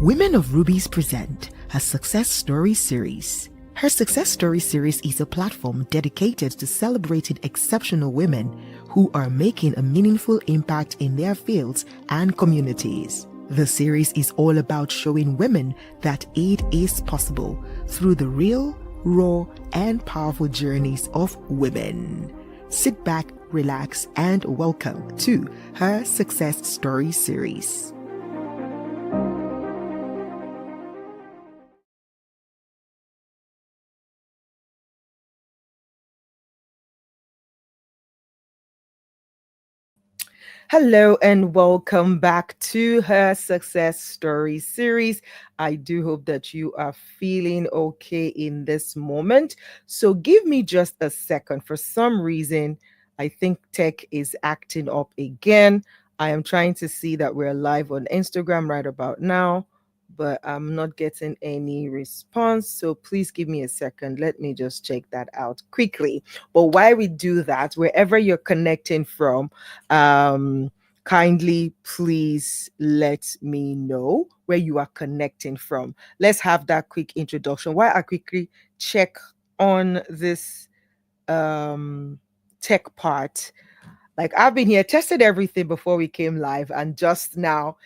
Women of Rubies present her Success Story series. Her Success Story series is a platform dedicated to celebrating exceptional women who are making a meaningful impact in their fields and communities. The series is all about showing women that it is possible through the real, raw, and powerful journeys of women. Sit back, relax, and welcome to her Success Story series. Hello and welcome back to her Success Story series. I do hope that you are feeling okay in this moment. So give me just a second. For some reason, I think tech is acting up again. I am trying to see that we're live on Instagram right about now, but I'm not getting any response. So please give me a second. Let me just check that out quickly. But while we do that, wherever you're connecting from, kindly please let me know where you are connecting from. Let's have that quick introduction while I quickly check on this tech part. Like, I've been here, tested everything before we came live, and just now,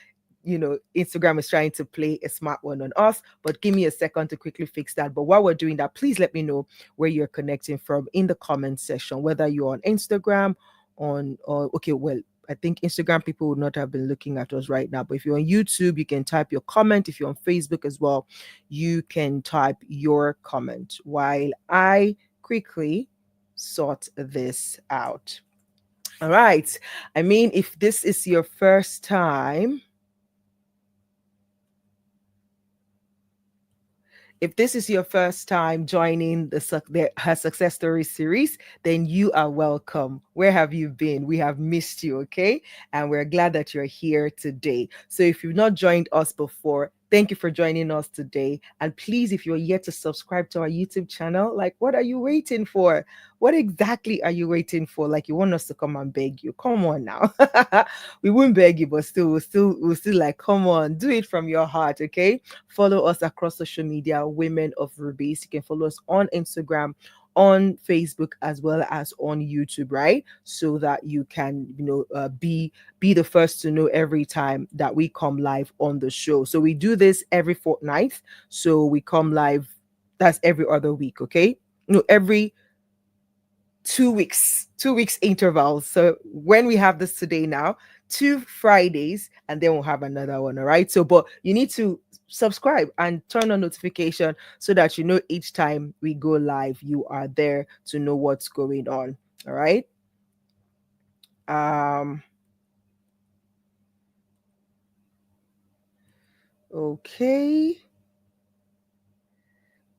Instagram is trying to play a smart one on us, but give me a second to quickly fix that. But while we're doing that, please let me know where you're connecting from in the comment section, whether you're on Instagram, I think Instagram people would not have been looking at us right now, but if you're on YouTube, you can type your comment. If you're on Facebook as well, you can type your comment while I quickly sort this out. All right. I mean, if this is your first time, joining her Success Story series, then you are welcome. Where have you been? We have missed you, okay? And we're glad that you're here today. So if you've not joined us before, thank you for joining us today. And please, if you're yet to subscribe to our YouTube channel, like, what are you waiting for? What exactly are you waiting for? Like, you want us to come and beg you? Come on now. We won't beg you, but we'll still like, come on, do it from your heart, okay? Follow us across social media, Women of Rubies. You can follow us on Instagram, on Facebook, as well as on YouTube, right? So that you can, be the first to know every time that we come live on the show. So we do this every fortnight. So we come live, that's every other week, okay? Every 2 weeks intervals. So when we have this today now, 2 Fridays, and then we'll have another one. All right. So, but you need to subscribe and turn on notification so that each time we go live, you are there to know what's going on. All right. Okay.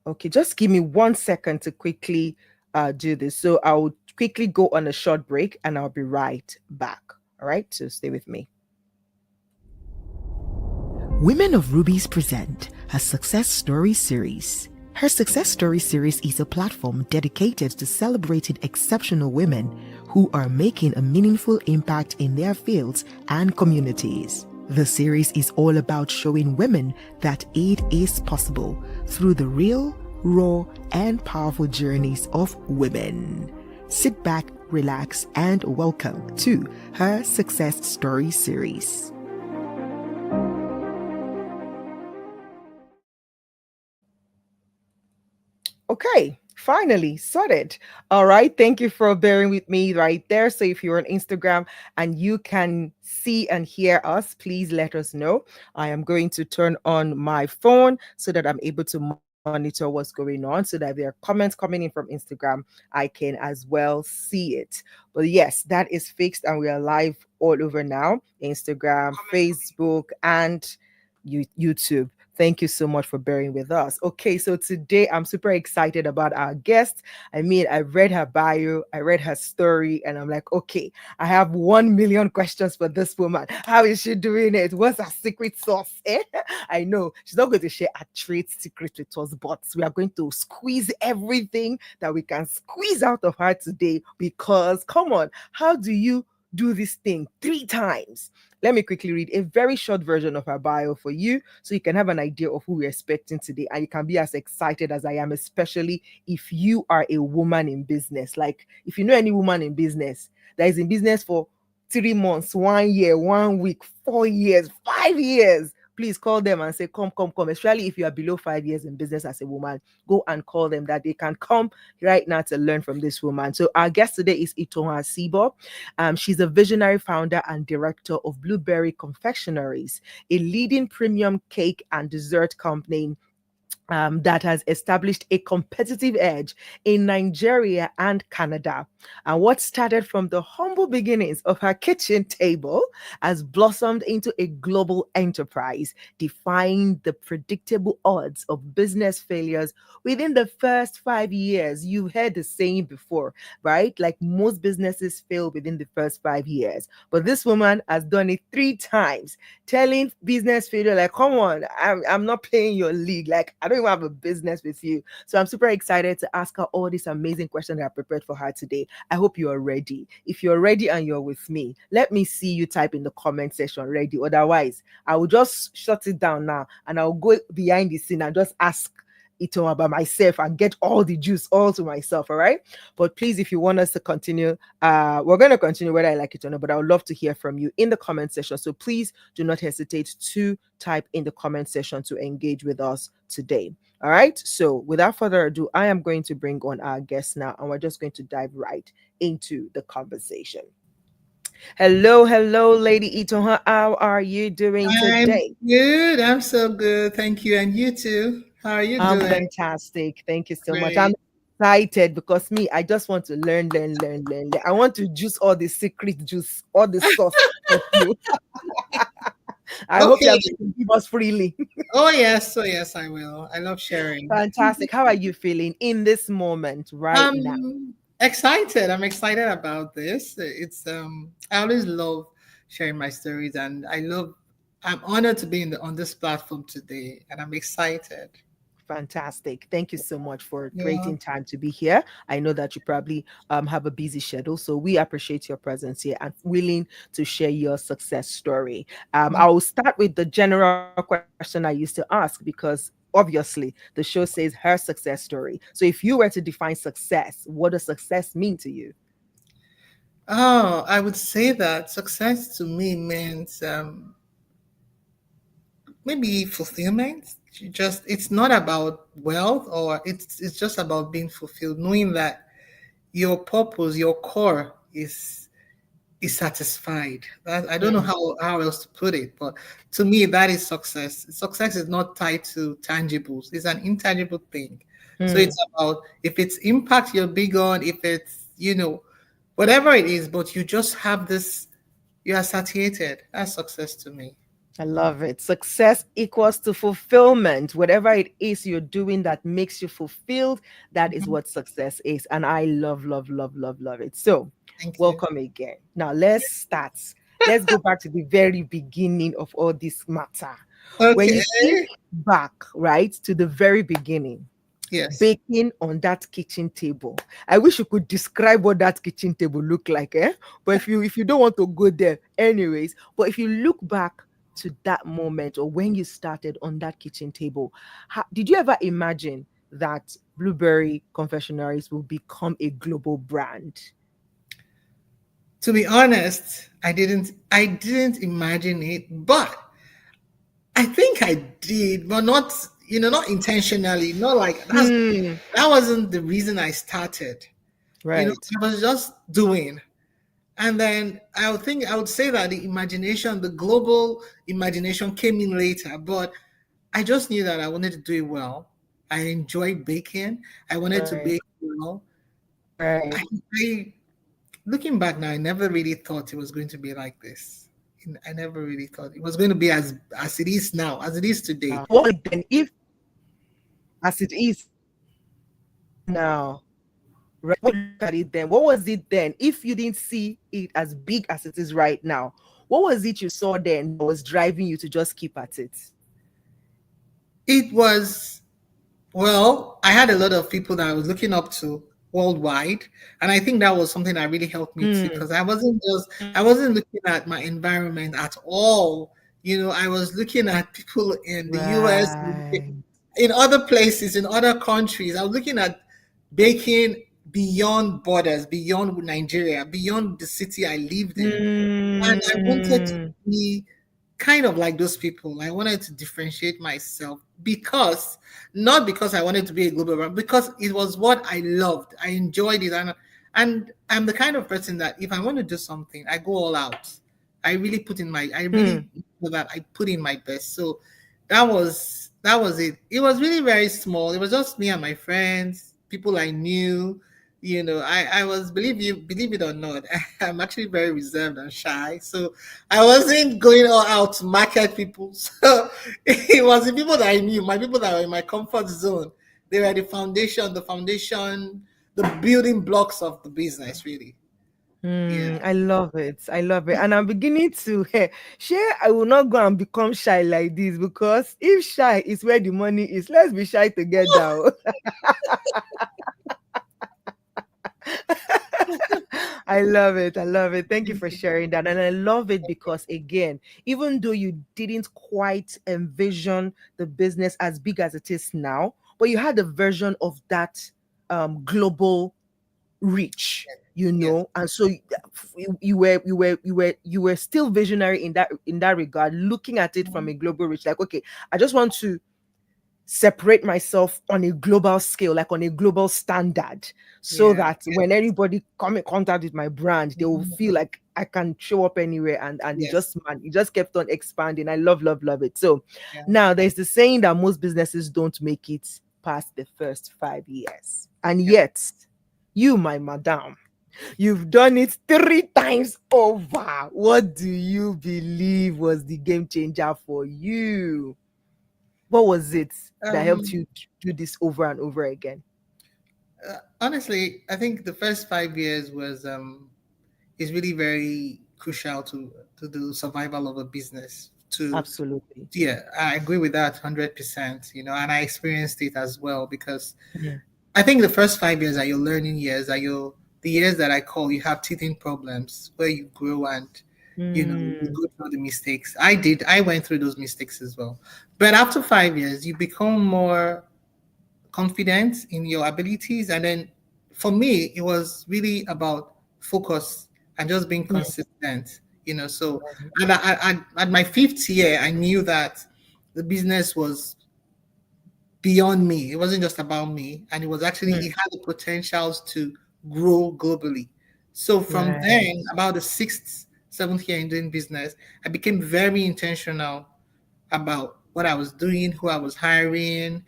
Okay, just give me 1 second to quickly do this. So I'll quickly go on a short break and I'll be right back. All right, so stay with me. Women of Rubies present her Success Story series. Her Success Story series is a platform dedicated to celebrating exceptional women who are making a meaningful impact in their fields and communities. The series is all about showing women that it is possible through the real, raw, and powerful journeys of women. Sit back, relax, and welcome to her Success Story series. Okay, finally sorted. All right, thank you for bearing with me right there. So if you're on Instagram and you can see and hear us, please let us know. I am going to turn on my phone so that I'm able to monitor what's going on, so that there are comments coming in from Instagram, I can as well see it. But yes, that is fixed and we are live all over now: Instagram, Facebook, and YouTube. Thank you so much for bearing with us. Okay, so today I'm super excited about our guest. I mean, I read her bio, I read her story, and I'm like, okay, I have 1 million questions for this woman. How is she doing it? What's her secret sauce? I know she's not going to share a trade secret with us, but we are going to squeeze everything that we can squeeze out of her today, because come on, how do you do this thing 3 times? let me quickly read a very short version of her bio for you so you can have an idea of who we're expecting today and you can be as excited as I am, especially if you are a woman in business. Like, if you know any woman in business that is in business for 3 months, 1 year, 1 week, 4 years, 5 years, please call them and say, come, come, come. Especially if you are below 5 years in business as a woman, go and call them that they can come right now to learn from this woman. So our guest today is Itohan Asibor. She's a visionary founder and director of Bluberry Confectioneries, a leading premium cake and dessert company that has established a competitive edge in Nigeria and Canada. And what started from the humble beginnings of her kitchen table has blossomed into a global enterprise, defying the predictable odds of business failures within the first 5 years. You've heard the saying before, right? Like, most businesses fail within the first 5 years. But this woman has done it 3 times, telling business failure, like, come on, I'm not playing your league. Like, I don't even have a business with you. So I'm super excited to ask her all these amazing questions that I prepared for her today. I hope you are ready. If you're ready and you're with me, let me see you type in the comment section ready. Otherwise, I will just shut it down now and I'll go behind the scene and just ask it all about myself and get all the juice all to myself. All right. But please, if you want us to continue, we're going to continue whether I like it or not. But I would love to hear from you in the comment section. So please do not hesitate to type in the comment section to engage with us today. All right. So without further ado, I am going to bring on our guest now, and we're just going to dive right into the conversation. Hello, hello, Lady Itoha. How are you doing I'm today? good. I'm so good. Thank you. And you too. How are you I'm doing? fantastic. Thank you so much. I'm Great. excited because me, I just want to learn, learn, learn, learn, learn. I want to juice all the secret juice, all the sauce of you. I hope you Okay. are going to give us freely. Oh, yes. Oh, yes, I will. I love sharing. Fantastic. How are you feeling in this moment right now? Excited. I'm excited about this. I always love sharing my stories and I'm honored to be on this platform today and I'm excited. Fantastic. Thank you so much for Yeah. creating time to be here. I know that you probably have a busy schedule, so we appreciate your presence here and willing to share your success story. I will start with the general question I used to ask because obviously the show says her success story. So if you were to define success, what does success mean to you? Oh, I would say that success to me means maybe fulfillment. Just it's not about wealth or it's just about being fulfilled, knowing that your purpose, your core is satisfied. I don't know Mm, how else to put it, but to me that is success. Success is not tied to tangibles. It's an intangible thing. So mm. it's about if it's impact you're big on, if it's whatever it is, but you just have this, you are satiated. That's success to me. I love it. Success equals to fulfillment. Whatever it is you're doing that makes you fulfilled, that is Mhm. what success is. And I love, love, love, love, love it. So, Thank you. welcome again. Now, let's start. Let's go back to the very beginning of all this matter. When Okay. you think back, right, to the very beginning, Yes. baking on that kitchen table. I wish you could describe what that kitchen table looked like, eh? But if you don't want to go there, anyways, but if you look back to that moment or when you started on that kitchen table, did you ever imagine that Blueberry Confectionaries will become a global brand? To be honest, I didn't imagine it, but I think I did, but not intentionally. Not like Hmm. that wasn't the reason I started. Right. I was just doing. And then I would say that the imagination, the global imagination came in later, but I just knew that I wanted to do it well. I enjoyed baking. I wanted to Right. bake well. Right. I looking back now, I never really thought it was going to be like this. I never really thought it was going to be as it is now, as it is today. What then if as it is now? Right? When you look at it then, what was it then? If you didn't see it as big as it is right now, what was it you saw then that was driving you to just keep at it? It was, well, I had a lot of people that I was looking up to worldwide. And I think that was something that really helped me too, Mm. because I wasn't looking at my environment at all. I was looking at people in the US, Right. in other places, in other countries. I was looking at baking beyond borders, beyond Nigeria, beyond the city I lived in. And I wanted to Mm. be kind of like those people. I wanted to differentiate myself because, not because I wanted to be a global brand, because it was what I loved. I enjoyed it. And I'm the kind of person that if I want to do something, I go all out. I Mm. really know that I put in my best. So that was it. It was really very small. It was just me and my friends, people I knew. I was, believe it or not, I'm actually very reserved and shy. So I wasn't going all out to market people. So it was the people that I knew, my people that were in my comfort zone. They were the building blocks of the business, really. Yeah. I love it. I love it. And I'm beginning to share. I will not go and become shy like this, because if shy is where the money is, let's be shy together. I love it. I love it. Thank you Thank for you. sharing that. And I love it because, again, even though you didn't quite envision the business as big as it is now, but you had a version of that global reach, Yes. and so you were still visionary in that regard, looking at it from a global reach, like, okay, I just want to separate myself on a global scale, like on a global standard, so Yeah. that when anybody come in contact with my brand, they will Mhm. feel like I can show up anywhere. And it Yes. just, man, it just kept on expanding. I love it. So Yeah. now there's the saying that most businesses don't make it past the first 5 years, and Yeah. yet you, my madam, you've done it 3 times over. What do you believe was the game changer for you? What was it that helped Um, you do this over and over again? Honestly, I think the first 5 years is really very crucial to the survival of a business. To Absolutely. Yeah, I agree with that 100%. And I experienced it as well because Mm. I think the first 5 years are your learning years, are your the years that I call you have teething problems where you grow and you Mm. go through the mistakes. I went through those mistakes as well. But after 5 years, you become more confident in your abilities. And then for me, it was really about focus and just being Mm. consistent. So and at my fifth year, I knew that the business was beyond me. It wasn't just about me, and Mm. it had the potentials to grow globally. So from Right. then, about the sixth, seventh year in doing business, I became very intentional about what I was doing, who I was hiring,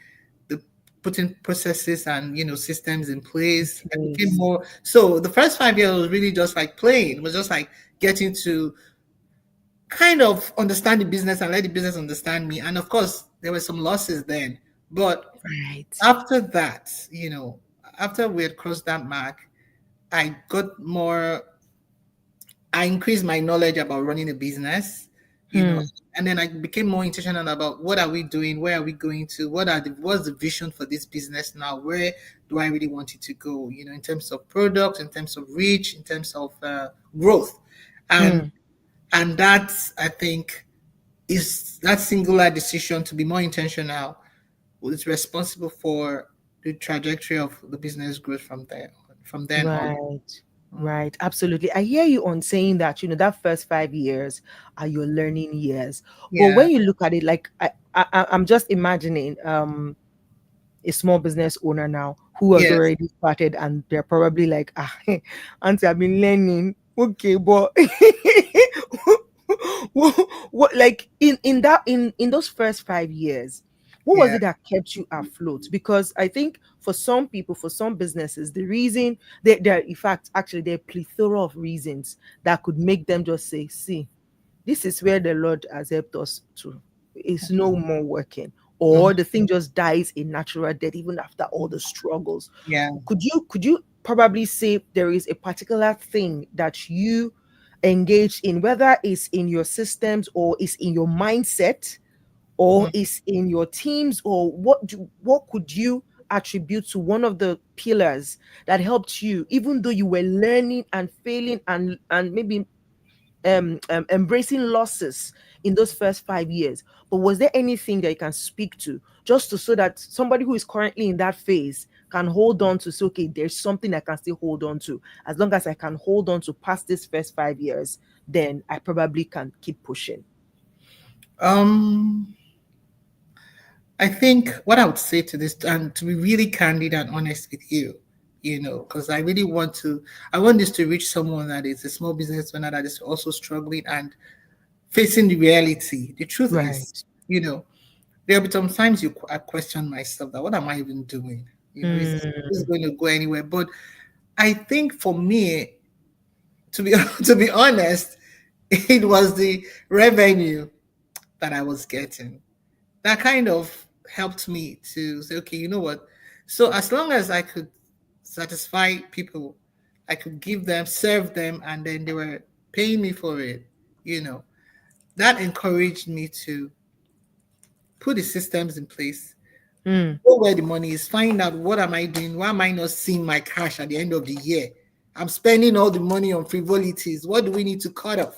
the putting processes and systems in place. I became Please. more so the first 5 years was really just like playing. It was just like getting to kind of understand the business and let the business understand me. And of course, there were some losses then. But Right. after that, after we had crossed that mark, I got more I increased my knowledge about running a business, you know, Mm. and then I became more intentional about what are we doing, where are we going to, what's the vision for this business now, where do I really want it to go, in terms of product, in terms of reach, in terms of growth, and Mm. that I think is that singular decision to be more intentional is responsible for the trajectory of the business growth from then on. Right. Mm. Right. Absolutely. I hear you on saying that, that first 5 years are your learning years. But Yeah, when you look at it, like I'm just imagining a small business owner now who has yes, already started, and they're probably like, auntie, I've been learning. Okay, but what, like, in those first 5 years, what was yeah. it that kept you afloat? Because I think for some people, for some businesses, the reason there, in fact, actually, there are plethora of reasons that could make them just say, see, this is where the Lord has helped us to. It's no more working. Mhm. Or the thing just dies a natural death even after all the struggles. Yeah. Could you probably say there is a particular thing that you engage in, whether it's in your systems or it's in your mindset or Mhm. it's in your teams, or what could you attribute to one of the pillars that helped you, even though you were learning and failing and maybe embracing losses in those first 5 years? But was there anything that you can speak to, just to so that somebody who is currently in that phase can hold on to say, okay, there's something I can still hold on to. As long as I can hold on to past this first 5 years, then I probably can keep pushing. Um, I think what I would say to this, and to be really candid and honest with you, because I really I want this to reach someone that is a small business owner that is also struggling and facing the reality. The truth is, Right. there'll be sometimes I question myself that what am I even doing? Is this Mm, going to go anywhere? But I think for me, to be to be honest, it was the revenue that I was getting that kind of helped me to say, okay, you know what? So as long as I could satisfy people, I could give them, serve them, and then they were paying me for it, you know, that encouraged me to put the systems in place, mm, go where the money is, find out what am I doing, why am I not seeing my cash at the end of the year? I'm spending all the money on frivolities. What do we need to cut off?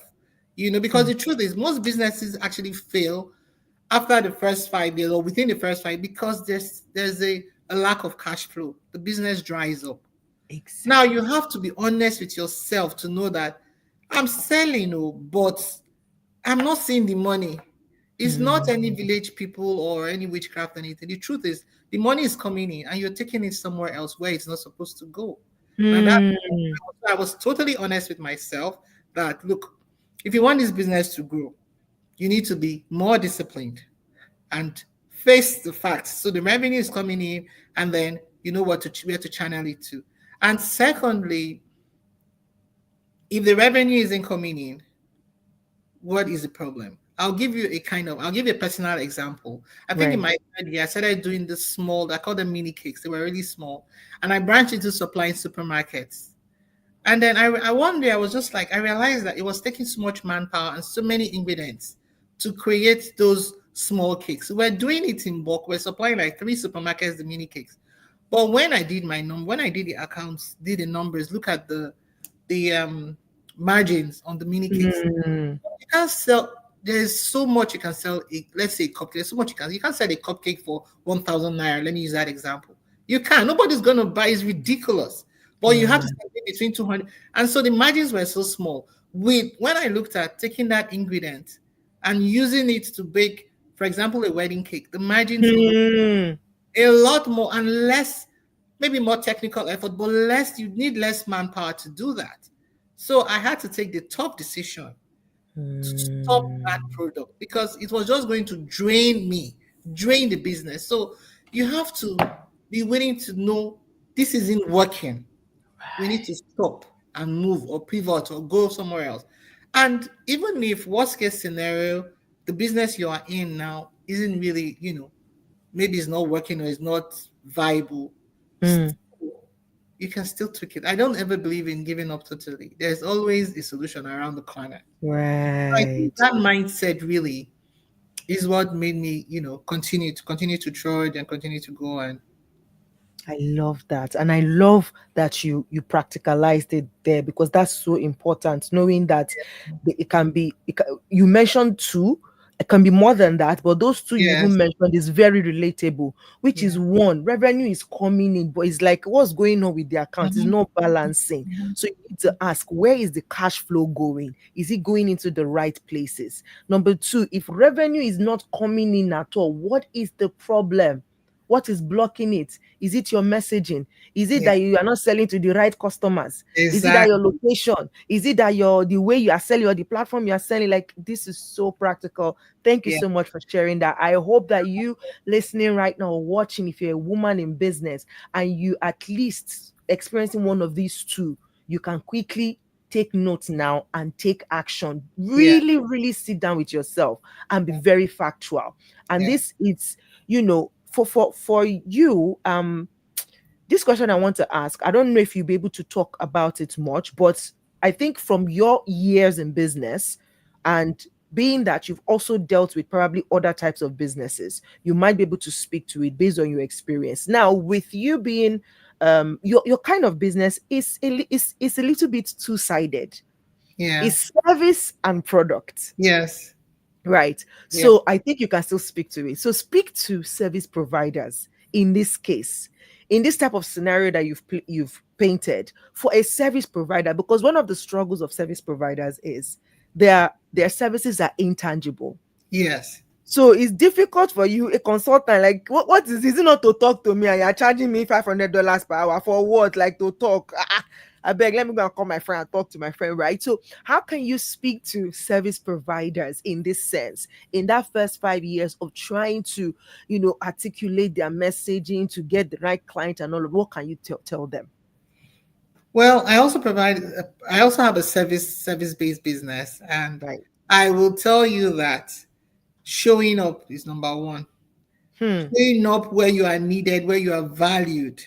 Because mm. the truth is most businesses actually fail after the first 5 years or within the first five because there's a lack of cash flow. The business dries up. Now you Exactly. have to be honest with yourself to know that I'm selling, oh, but I'm not seeing the money. It's not Mm, any village people or any witchcraft or anything. The truth is the money is coming in and you're taking it somewhere else where it's not supposed to go. Now that mm, I was totally honest with myself that look, if you want this business to grow, you need to be more disciplined and face the facts. So the revenue is coming in, and then you know where to channel it to. And secondly, if the revenue isn't coming in, what is the problem? I'll give you a personal example. I think in right. my third year, I started doing this small, I call them mini cakes. They were really small. And I branched into supplying supermarkets. And then I one day I was just like, I realized that it was taking so much manpower and so many ingredients to create those small cakes. We're doing it in bulk. We're supplying like three supermarkets the mini cakes. But when I did the accounts, did the numbers, look at the margins on the mini cakes, Mm, you can't sell. There's so much you can sell. Let's say a cupcake. There's so much you can't sell a cupcake for 1,000 naira. Let me use that example. You can't. Nobody's gonna buy. It's ridiculous. But you have to right. spend between 200. And so the margins were so small. With when I looked at taking that ingredient and using it to bake, for example, a wedding cake, the margins were Mm, a lot more and less, maybe more technical effort, but less. You need less manpower to do that. So I had to take the tough decision to stop that mm, product because it was just going to drain me, drain the business. So you have to be willing to know this isn't working. We need to stop and move or pivot or go somewhere else. And even if worst case scenario, the business you are in now isn't really, maybe it's not working or it's not viable, mm, you can still tweak it. I don't ever believe in giving up totally. There's always a solution around the corner. I think right. that mindset really is what made me, continue to trudge and continue to go. And I love that. And I love that you practicalized it there, because that's so important. Knowing that it can be you mentioned two, it can be more than that, but those two you even yes, mentioned is very relatable, which is yeah, one, revenue is coming in, but it's like what's going on with the account is mhm, not balancing. mhm, So you need to ask, where is the cash flow going? Is it going into the right places? Number two, if revenue is not coming in at all, what is the problem? What is blocking it? Is it your messaging? Is it yeah, that you are not selling to the right customers? Is it that your exactly, location? Is it that your the way you are selling or the platform you are selling? Like, this is so practical. Thank you yeah, so much for sharing that. I hope that you listening right now or watching, if you're a woman in business and you at least experiencing one of these two, you can quickly take notes now and take action. yeah, Really, really sit down with yourself and be very factual. And yeah, this is, for you, this question I want to ask, I don't know if you'll be able to talk about it much, but I think from your years in business and being that you've also dealt with probably other types of businesses, you might be able to speak to it based on your experience. Now, with you being your kind of business is a little bit two-sided. Yeah. It's service and product. Yes. Right. Yep. So I think you can still speak to it. So speak to service providers in this case, in this type of scenario that you've painted for a service provider, because one of the struggles of service providers is their services are intangible. Yes. So it's difficult for you, a consultant, like what is it not to talk to me and you're charging me $500 per hour for what? Like to talk. I beg, let me go and call my friend and talk to my friend, right? So how can you speak to service providers in this sense, in that first 5 years of trying to, articulate their messaging to get the right client and all of what can you tell them? Well, I also provide. I also have a service based business, and Right. I will tell you that showing up is number one. Hmm. Showing up where you are needed, where you are valued.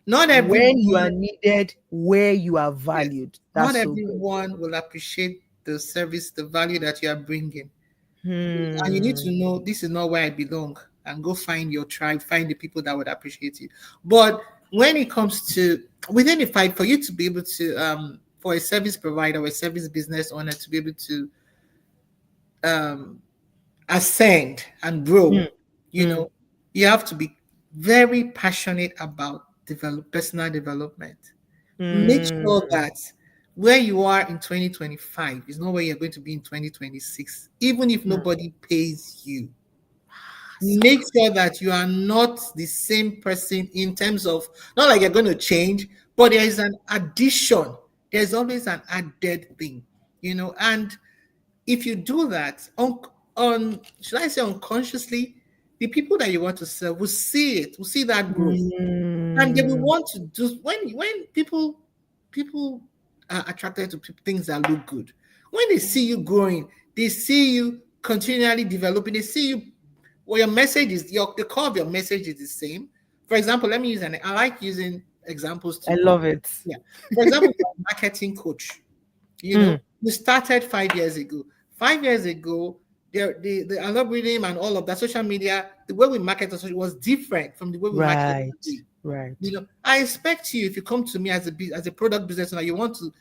Not When you are everyone, needed, where you are yes, valued. That's not so good. everyone will appreciate the service, the value that you are bringing. And you need to Hmm. know this is not where I belong, and go find your tribe, find the people that would appreciate you. But when it comes to within a fight, for you to be able to, for a service provider or a service business owner to be able to um, ascend and Hmm. grow, you Hmm. know, you have to be very passionate about personal development. Make sure Hmm. that where you are in 2025 is not where you're going to be in 2026, even if Hmm. nobody pays you. So Make good. sure that you are not the same person in terms of, not like you're going to change, but there is an addition. There's always an added thing, and if you do that on should I say unconsciously, the people that you want to serve will see it, will see that growth, and they will Mm, want to do. When people are attracted to things that look good, when they see you growing, they see you continually developing, they see you, well, your message is the core of your message is the same. For example, let me use I like using examples I to, love it. yeah, for example, you're a marketing coach. Mm, You started 5 years ago. 5 years ago, the algorithm and all of that social media, the way we market was different from the way we market right, today. right. I expect you, if you come to me as a product business owner, you want to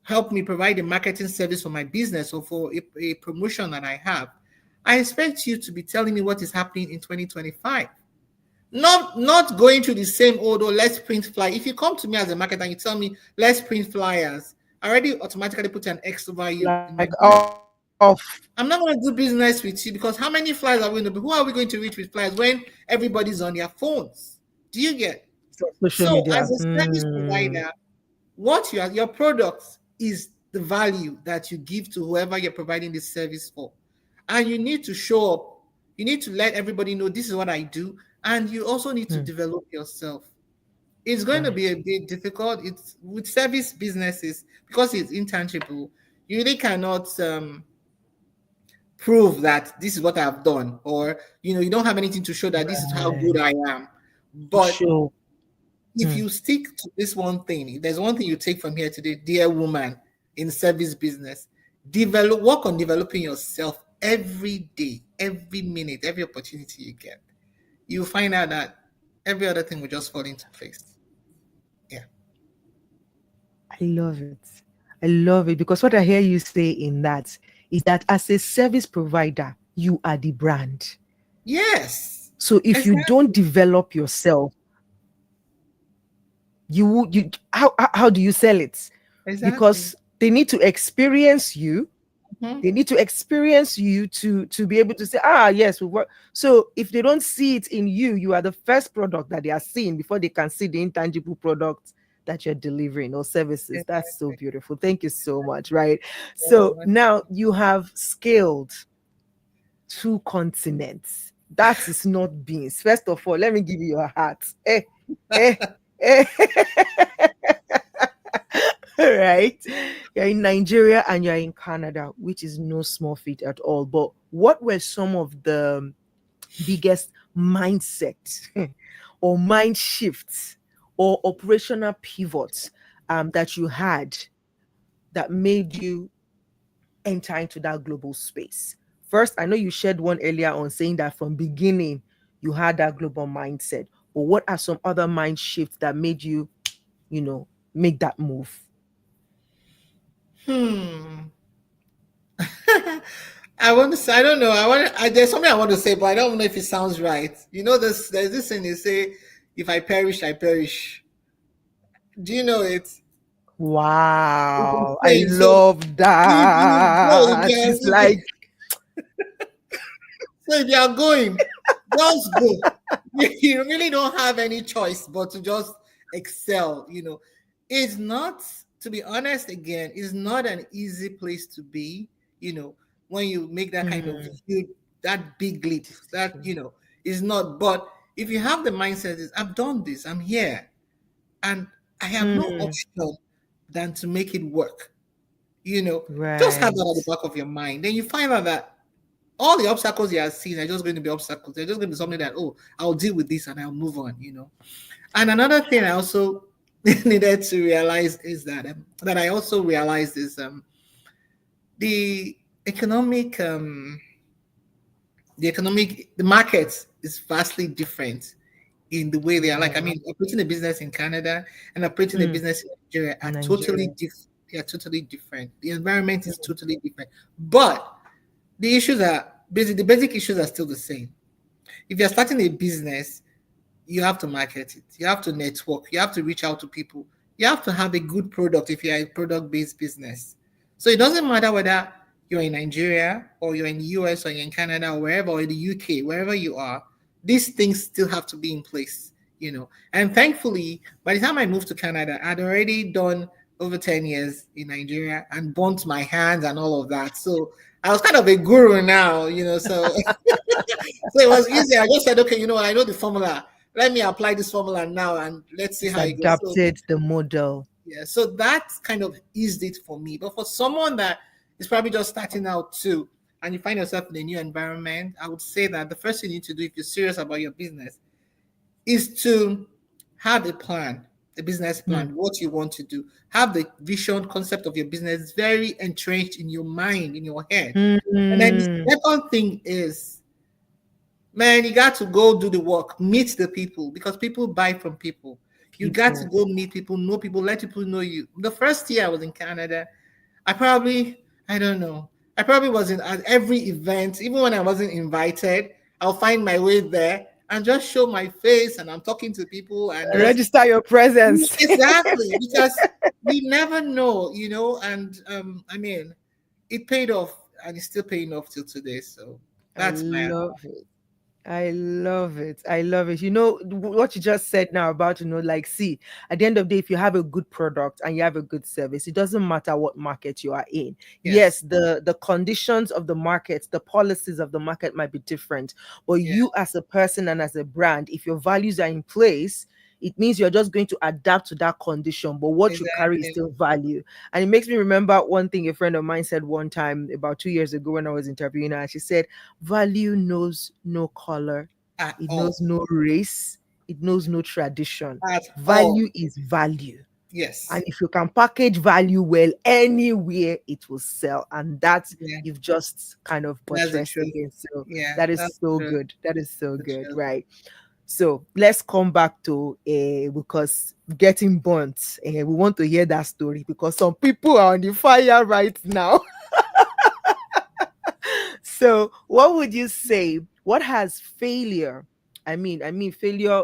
help me provide a marketing service for my business or for a promotion that I have. I expect you to be telling me what is happening in 2025. Not going to the same old, oh, let's print fly. If you come to me as a marketer and you tell me let's print flyers, I already automatically put an X over you in my Like book. off I'm not going to do business with you because how many flyers are we going to be? Who are we going to reach with flyers when everybody's on their phones? Do you get? social So media. as a service provider, what your product is the value that you give to whoever you're providing this service for, and you need to show up. You need to let everybody know this is what I do, and you also need to Mm, develop yourself. It's going to right. be a bit difficult. It's with service businesses because it's intangible. You really cannot prove that this is what I've done, or you don't have anything to show that this is how good Right. I am. To But show. if Mm, you stick to this one thing, if there's one thing you take from here today, dear woman in service business, work on developing yourself every day, every minute, every opportunity you get. You'll find out that every other thing will just fall into place. Yeah. I love it. I love it because what I hear you say in that is that as a service provider, you are the brand. Yes. So if you don't Exactly. develop yourself, you how do you sell it? Exactly. Because they need to experience you. Mhm. They need to experience you to be able to say, ah, yes, we work. So if they don't see it in you, you are the first product that they are seeing before they can see the intangible product that you're delivering or services. That's so Exactly. beautiful. Thank you so much. Right. You're So welcome. now you have scaled two continents. That is not beans. First of all, let me give you your heart. Eh, eh. Right? You're in Nigeria and you're in Canada, which is no small feat at all. But what were some of the biggest mindset or mind shifts or operational pivots that you had that made you enter into that global space? First, I know you shared one earlier on saying that from beginning you had that global mindset. But what are some other mind shifts that made you, you know, make that move? Hmm. I want to say, I don't know. there's something I want to say, but I don't know if it sounds right. This, there's this thing they say, if I perish, I perish. Do you know it? It's been Wow, I saying, so love if you go, that. It's like, so if you are going, just go. You really don't have any choice but to just excel. It's not, to be honest, again, it's not an easy place to be. When you make that kind of mm, huge, that big leap, that is not. But if you have the mindset, is I've done this, I'm here, and I have no mm, option than to make it work. You know, just have that at the right. back of your mind. Then you find out that all the obstacles you are seeing are just going to be obstacles. They're just going to be something that, oh, I'll deal with this and I'll move on. And another thing I also needed to realize is that I also realized is the economic the market is vastly different in the way they are. Like, I Right. mean, operating a business in Canada and operating a Mm, business in Nigeria are totally Nigeria. different. They are totally different. The environment is Mm, totally different. But the basic issues are still the same. If you're starting a business, you have to market it. You have to network. You have to reach out to people. You have to have a good product if you're a product-based business. So it doesn't matter whether you're in Nigeria or you're in the US or you're in Canada or wherever, or in the UK, wherever you are, these things still have to be in place. And thankfully, by the time I moved to Canada, I'd already done over 10 years in Nigeria and burnt my hands and all of that. So I was kind of a guru now. So it was easy. I just said, okay, I know the formula. Let me apply this formula now and let's see just how it goes. So adapted the model. yeah, so that kind of eased it for me. But for someone that is probably just starting out too, and you find yourself in a new environment, I would say that the first thing you need to do if you're serious about your business is to have a plan, a business Mm, plan, what you want to do. Have the vision, concept of your business very entrenched in your mind, in your head. And then the mm, second thing is, man, you got to go do the work, meet the people because people buy from people. You got to people. go meet people, know people, let people know you. The first year I was in Canada, I don't know, I probably wasn't at every event, even when I wasn't invited. I'll find my way there and just show my face and I'm talking to people and just Register your presence. exactly because you never know, and I mean, it paid off and it's still paying off till today. So I that's my love it. I love it. I love it. You know what you just said now about, like, see, at the end of the day, if you have a good product and you have a good service, it doesn't matter what market you are in. Yes, yes. the conditions of the market, the policies of the market might be different, but Yeah, you as a person and as a brand, if your values are in place, it means you're just going to adapt to that condition, but what you carry is exactly. still value. And it makes me remember one thing a friend of mine said one time about 2 years ago when I was interviewing her. She said, value knows no color, At it all. knows no race, it knows no tradition. At all. Value is value. And Yes. if you can package value well anywhere, it will sell. And that Yeah, you've just kind of that's the buttressed truth. again. So Yeah, that is that's so the truth. good. That is so The good. truth. Right. So let's come back to because getting burnt. We want to hear that story because some people are on the fire right now. So, what would you say? What has failure? I mean, failure,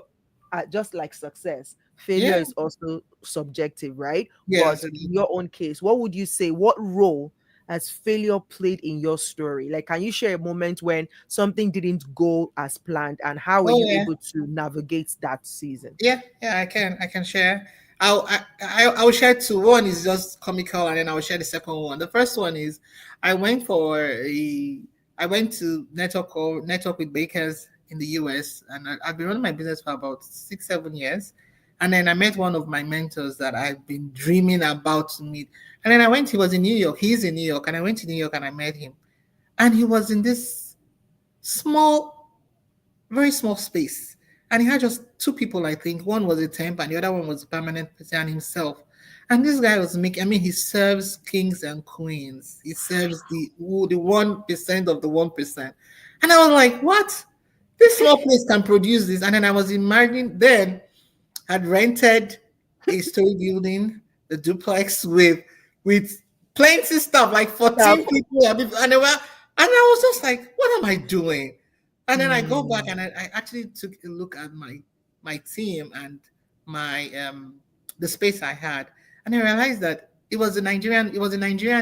just like success, failure Yeah. is also subjective, right? Yes, But it in is. your own case, what would you say? What role has failure played in your story? Like, can you share a moment when something didn't go as planned, and how were Oh you yeah. able to navigate that season? Yeah, I can share. I'll share two. One is just comical, and then I'll share the second one. The first one is I went for a I went to network with bakers in the US, and I've been running my business for about 6 7 years, and then I met one of my mentors that I've been dreaming about to meet, and then I went. He was in New York. He's in New York, and I went to New York and I met him, and he was in this small very small space. And he had just two people, I think. One was a temp and the other one was a permanent person and himself. And this guy was making, I mean, he serves kings and queens. He serves the 1% of the 1%. And I was like, what? This small place can produce this. And then I was imagining then had rented a story building, the duplex with plenty stuff, like Stop. 14 people, and they were, and I was just like, what am I doing? And then I go back Hmm. and I actually took a look at my team and my the space I had, and I realized that it was a Nigerian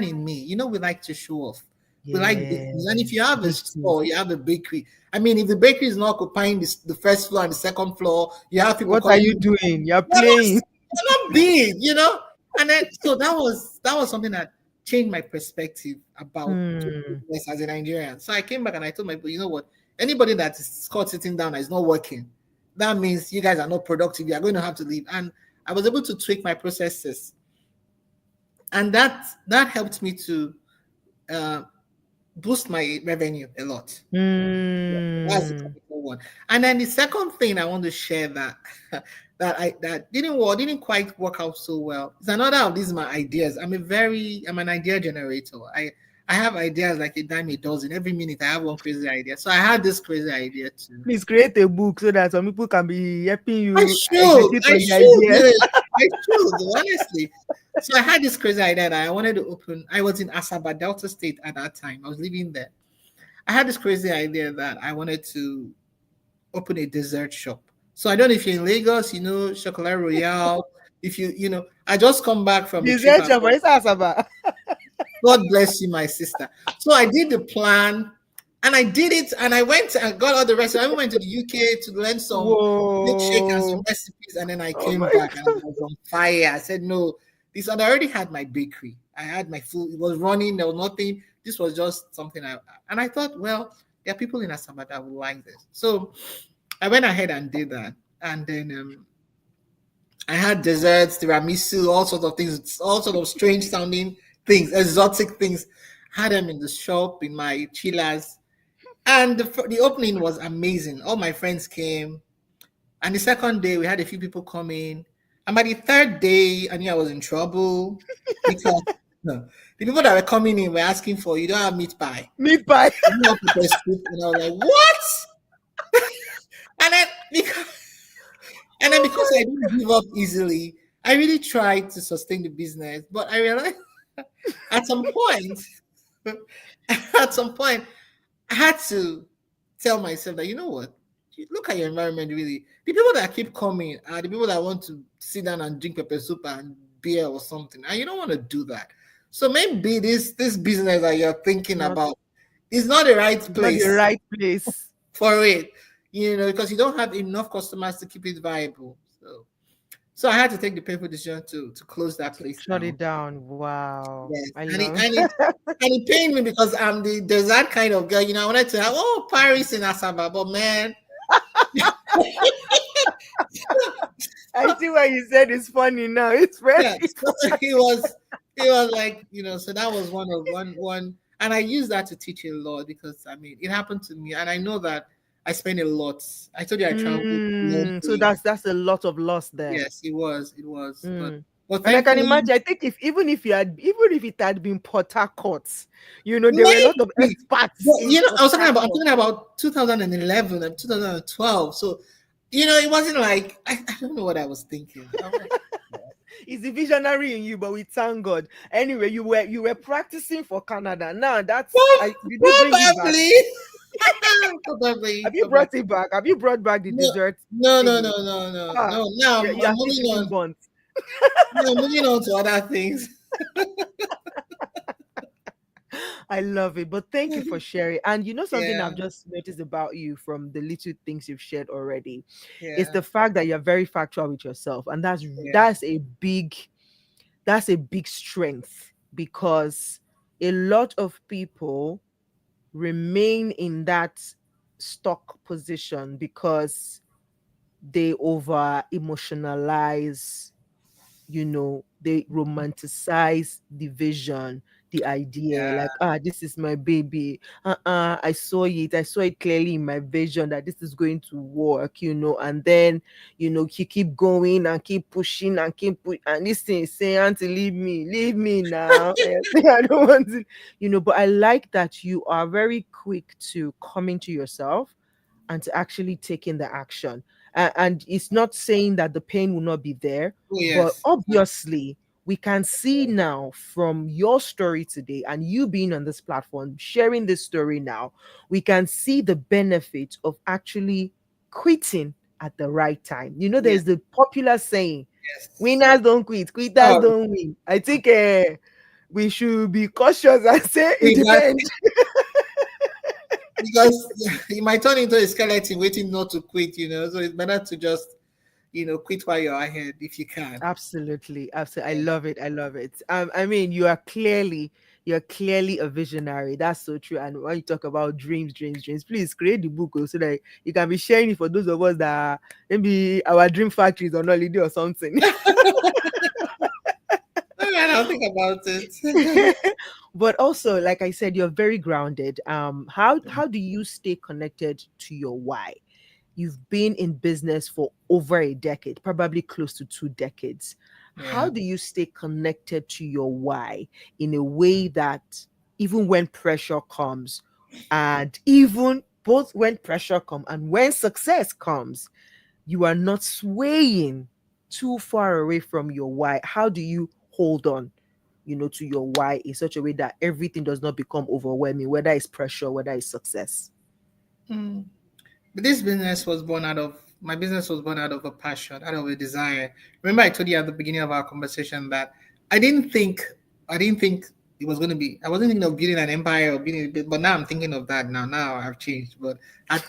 in me. You know, we like to show off. We like bakeries, and if you Yes. have a Bakery. store, you have a bakery. I mean, if the bakery is not occupying the first floor and the second floor, you have people What are calling you you, doing? You're you're playing. not big, you know? And then so that was something that changed my perspective about Hmm. business as a Nigerian. So I came back and I told my people, you know what? Anybody that is caught sitting down and is not working, that means you guys are not productive. You are going to have to leave. And I was able to tweak my processes. And that helped me to uh, boost my revenue a lot. That's the Hmm. technical one. And then the second thing I want to share that that didn't quite work out so well. It's another of these my ideas. I'm an idea generator. I have ideas like a dime a dozen. Every minute I have one crazy idea. So I had this crazy idea too. Please create a book so that some people can be helping I you should, execute I on the should, ideas. I should, honestly. So I had this crazy idea that I wanted to open. I was in Asaba, Delta State at that time. I was living there. I had this crazy idea that I wanted to open a dessert shop. So I don't know if you're in Lagos, you know, Chocolat Royale. If I just come back from a trip. Research for Asaba. God bless you, my sister. So I did the plan and I did it and I went and got all the rest. I went to the UK to learn some milkshake and some Whoa. recipes. And then I Oh came my back and I was on fire. I said, no, this, and I already had my bakery. I had my food. It was running. There was nothing. This was just something and I thought, well, there are people in Asaba that would like this. So I went ahead and did that. And then I had desserts, tiramisu, all sorts of things, all sorts of strange sounding things, exotic things. Had them in the shop, in my chillers. And the opening was amazing. All my friends came. And the second day, we had a few people come in. And by the third day, I knew I was in trouble because the people that were coming in were asking for, you don't have meat pie. Meat pie. You don't have pepper soup. And I was like, what? And then because I didn't give up easily, I really tried to sustain the business. But I realized at some point, at some point, I had to tell myself that, you know what? Look at your environment really. The people that keep coming are the people that want to sit down and drink pepper soup and beer or something. And you don't want to do that. So maybe this business that you're thinking Not, about is not the right not the place right place. for it, because you don't have enough customers to keep it viable. So I had to take the painful decision to close that To place shut down. it down. Wow. Yes, I and it love and it and it pained me because I'm the dessert kind of girl. I wanted to have Paris in Asaba, but man, I see why you said it's funny now. It's very yeah. So he was like, so that was one, and I use that to teach a lot because I mean it happened to me, and I know that I spent a lot. I told you I traveled a long so way. that's a lot of loss there. Yes, it was, Mm. but And I can thankfully. imagine, I think if even if it had been Port Harcourt, there were a lot of Maybe. expats But in Port I'm Harcourt. talking about 2011 and 2012. So, it wasn't like I don't know what I was thinking. I'm like, It's the visionary in you, but we thank God. Anyway, you were practicing for Canada. Now did you bring it back? probably, probably, Have you probably. brought it back? Have you brought back the No, dessert no, no, thingy? no, no, no, Ah, no. Now you I'm are still moving keeping on. buns. No, I'm moving on to other things. I love it. But thank you for sharing. And something I've Yeah, just noticed about you from the little things you've shared already is yeah, the fact that you're very factual with yourself. And that's yeah, that's a big that's a big strength because a lot of people remain in that stuck position because they over emotionalize, they romanticize the vision, the idea, Yeah. like, this is my baby. I saw it clearly in my vision that this is going to work, and then you keep going and keep pushing and and this thing is saying, auntie, leave me now. And you're saying, I don't want to, but I like that you are very quick to coming to yourself and to actually taking the action. And it's not saying that the pain will not be there, Oh but yes. obviously, we can see now from your story today and you being on this platform, sharing this story now, we can see the benefit of actually quitting at the right time. Yes. There's the popular saying, Yes. winners don't quit, quitters Oh, don't win. I think we should be cautious and say it exactly. depends. Because you might turn into a skeleton waiting not to quit. So it's better to just quit while you're ahead if you can. Absolutely, absolutely. I Yeah. love it. I love it. I mean, you're clearly a visionary. That's so true. And when you talk about dreams, dreams, dreams, please create the book so that you can be sharing it for those of us that maybe our dream factories on holiday or something. All right, I'll think about it. But also, like I said, you're very grounded. How do you stay connected to your why? You've been in business for over a decade, probably close to 2 decades. How Yeah. do you stay connected to your why in a way that even when pressure comes, and even both when pressure comes and when success comes, you are not swaying too far away from your why? How do you hold on, to your why in such a way that everything does not become overwhelming, whether it's pressure, whether it's success? Mm. But this business was born out of my business was born out of a passion, out of a desire. Remember, I told you at the beginning of our conversation that I didn't think I didn't think it was going to be. I wasn't thinking of building an empire or building, but now I'm thinking of that. Now I've changed. But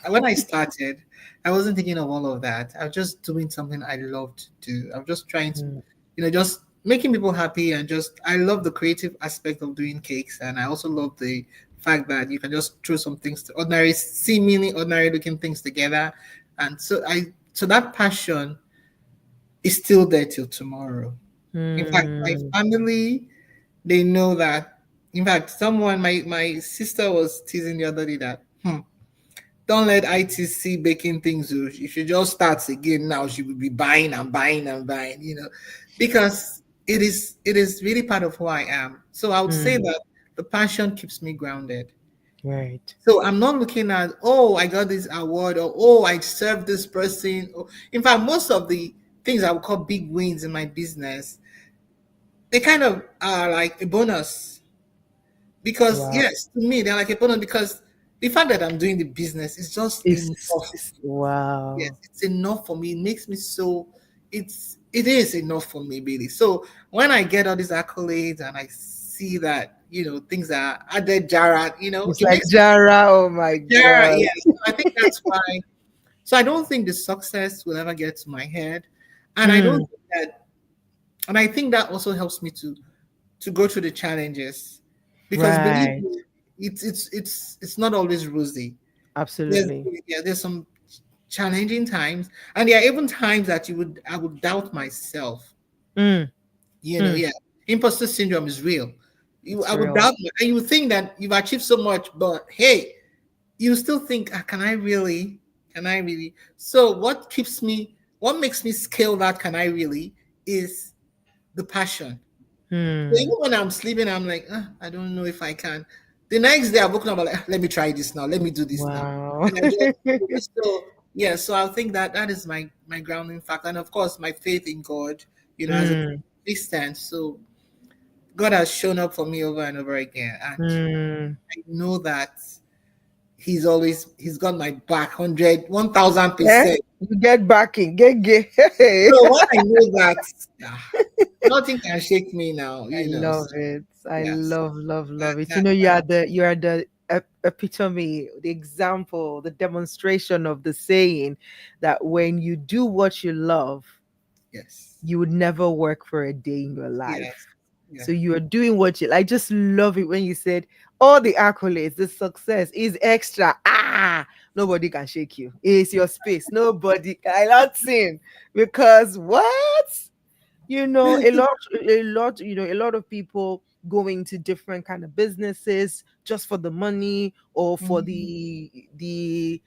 when I started, I wasn't thinking of all of that. I was just doing something I love to do. I was just trying to, Mm, just making people happy, and just I love the creative aspect of doing cakes, and I also love the fact that you can just throw some things to ordinary, seemingly ordinary looking things together. And so that passion is still there till tomorrow. In fact, my mm, family, they know that. In fact, my sister was teasing the other day that, don't let ITC baking things. If she just starts again now, she will be buying and buying and buying, because it is really part of who I am. So I would say mm. that the passion keeps me grounded. Right. So I'm not looking at, oh, I got this award, or oh, I served this person. In fact, most of the things I would call big wins in my business, they kind of are like a bonus. Because Wow. yes, to me, they're like a bonus because the fact that I'm doing the business is just enough. Yes, Wow. it's enough for me. It makes me so it is enough for me, really. So when I get all these accolades and I see that, things are added Jara, It's it like makes me Jara. Oh my Jara, God. yes. So I think that's why. So I don't think the success will ever get to my head. And I don't Mm, think that and I think that also helps me to go through the challenges. Because believe right. me, it's not always rosy. There's Absolutely. yeah, there's some challenging times, and there are even times that I would doubt myself. Mm, mm. Yeah, imposter syndrome is real. It's I would real. doubt, and you would think that you've achieved so much, but hey, you still think, can I really? Can I really? So what makes me scale that? Can I really? Is the passion. So even Mm. when I'm sleeping, I'm like, I don't know if I can. The next day, I'm waking up, I'm like, let me try this now. Let me do this now. Wow. And I just do it. So yeah, so I think that is my grounding factor, and of course my faith in God. As a Mm, Christian, so God has shown up for me over and over again, and mm. I know that He's got my back, 100, Yeah. 1,000%. You get backing. Get. Hey. So when I know that, nothing can shake me now. I love So, it. I yes, love, love, that, love it. that, You are the epitome, the example, the demonstration of the saying that when you do what you love, yes. you would never work for a day in your Yes. life. Yeah. So you are doing what you. I just love it when you said all the accolades, the success is extra. Nobody can shake you. It's your space. Nobody cannot sing because what? A lot of people going to different kind of businesses just for the money or for Mhm. the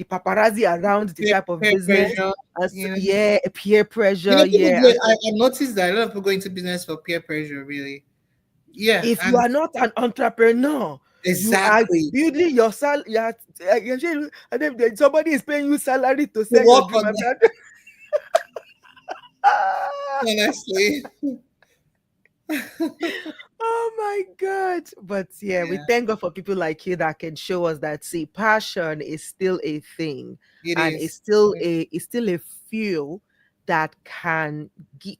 paparazzi around the Peer, type of peer business. pressure, And so, you know. yeah, peer You pressure, know, people yeah. do And it. so I noticed that a lot of people go into business for peer pressure, really. Yeah, if you and are not an entrepreneur, you are exactly. building your salary. And then somebody is paying you salary to To sell your work dream. on I'm that, like, ah, honestly. oh my God. But yeah, we Yeah, thank God for people like you that can show us that see, passion is still a thing it and is. it's still a fuel that can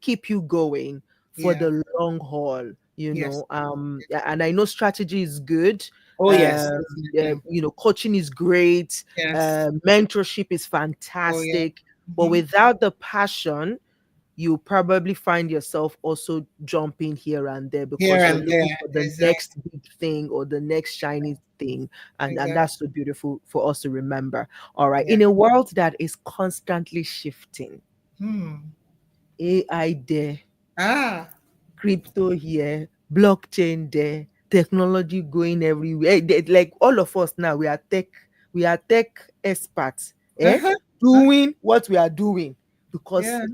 keep you going for Yeah. the long haul, you Yes. know. And I know strategy is good. Oh, yes, definitely. Coaching is great, Yes. mentorship is Oh, yeah. fantastic, but Hmm. without the passion you probably find yourself also jumping here and there Here because you're and looking there. for the Exactly. next big thing or the next shiny thing. And Exactly. that's so beautiful for us to remember. All right. Yeah. In a world that is constantly shifting, Hmm. AI there, Ah. crypto here, blockchain there, technology going everywhere. Like all of us now, we are tech experts, Uh-huh. Uh, doing what we are doing because yeah.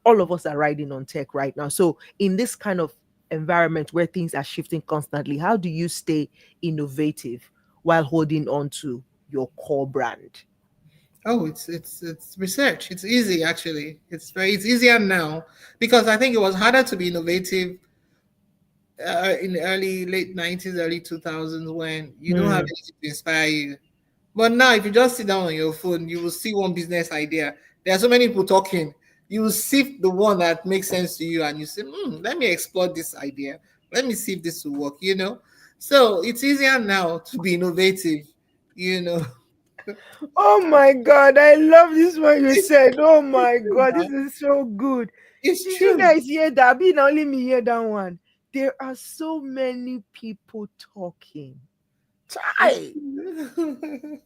all of us are riding on tech right now. So in this kind of environment where things are shifting constantly, how do you stay innovative while holding on to your core brand? Oh, it's research. It's easy actually. It's easier now because I think it was harder to be innovative in the early late 90s, early 2000s when you don't have Hmm. anything to inspire you. But now, if you just sit down on your phone, you will see one business idea. There are so many people talking. You will see the one that makes sense to you, and you say, "Let me explore this idea. Let me see if this will work." So it's easier now to be innovative. You know, Oh my God, I love this one you it's said. Oh my true God, this now. is so good. It's Did you true. guys hear that? Be only me hear that one. There are so many people talking. It's Chai. true.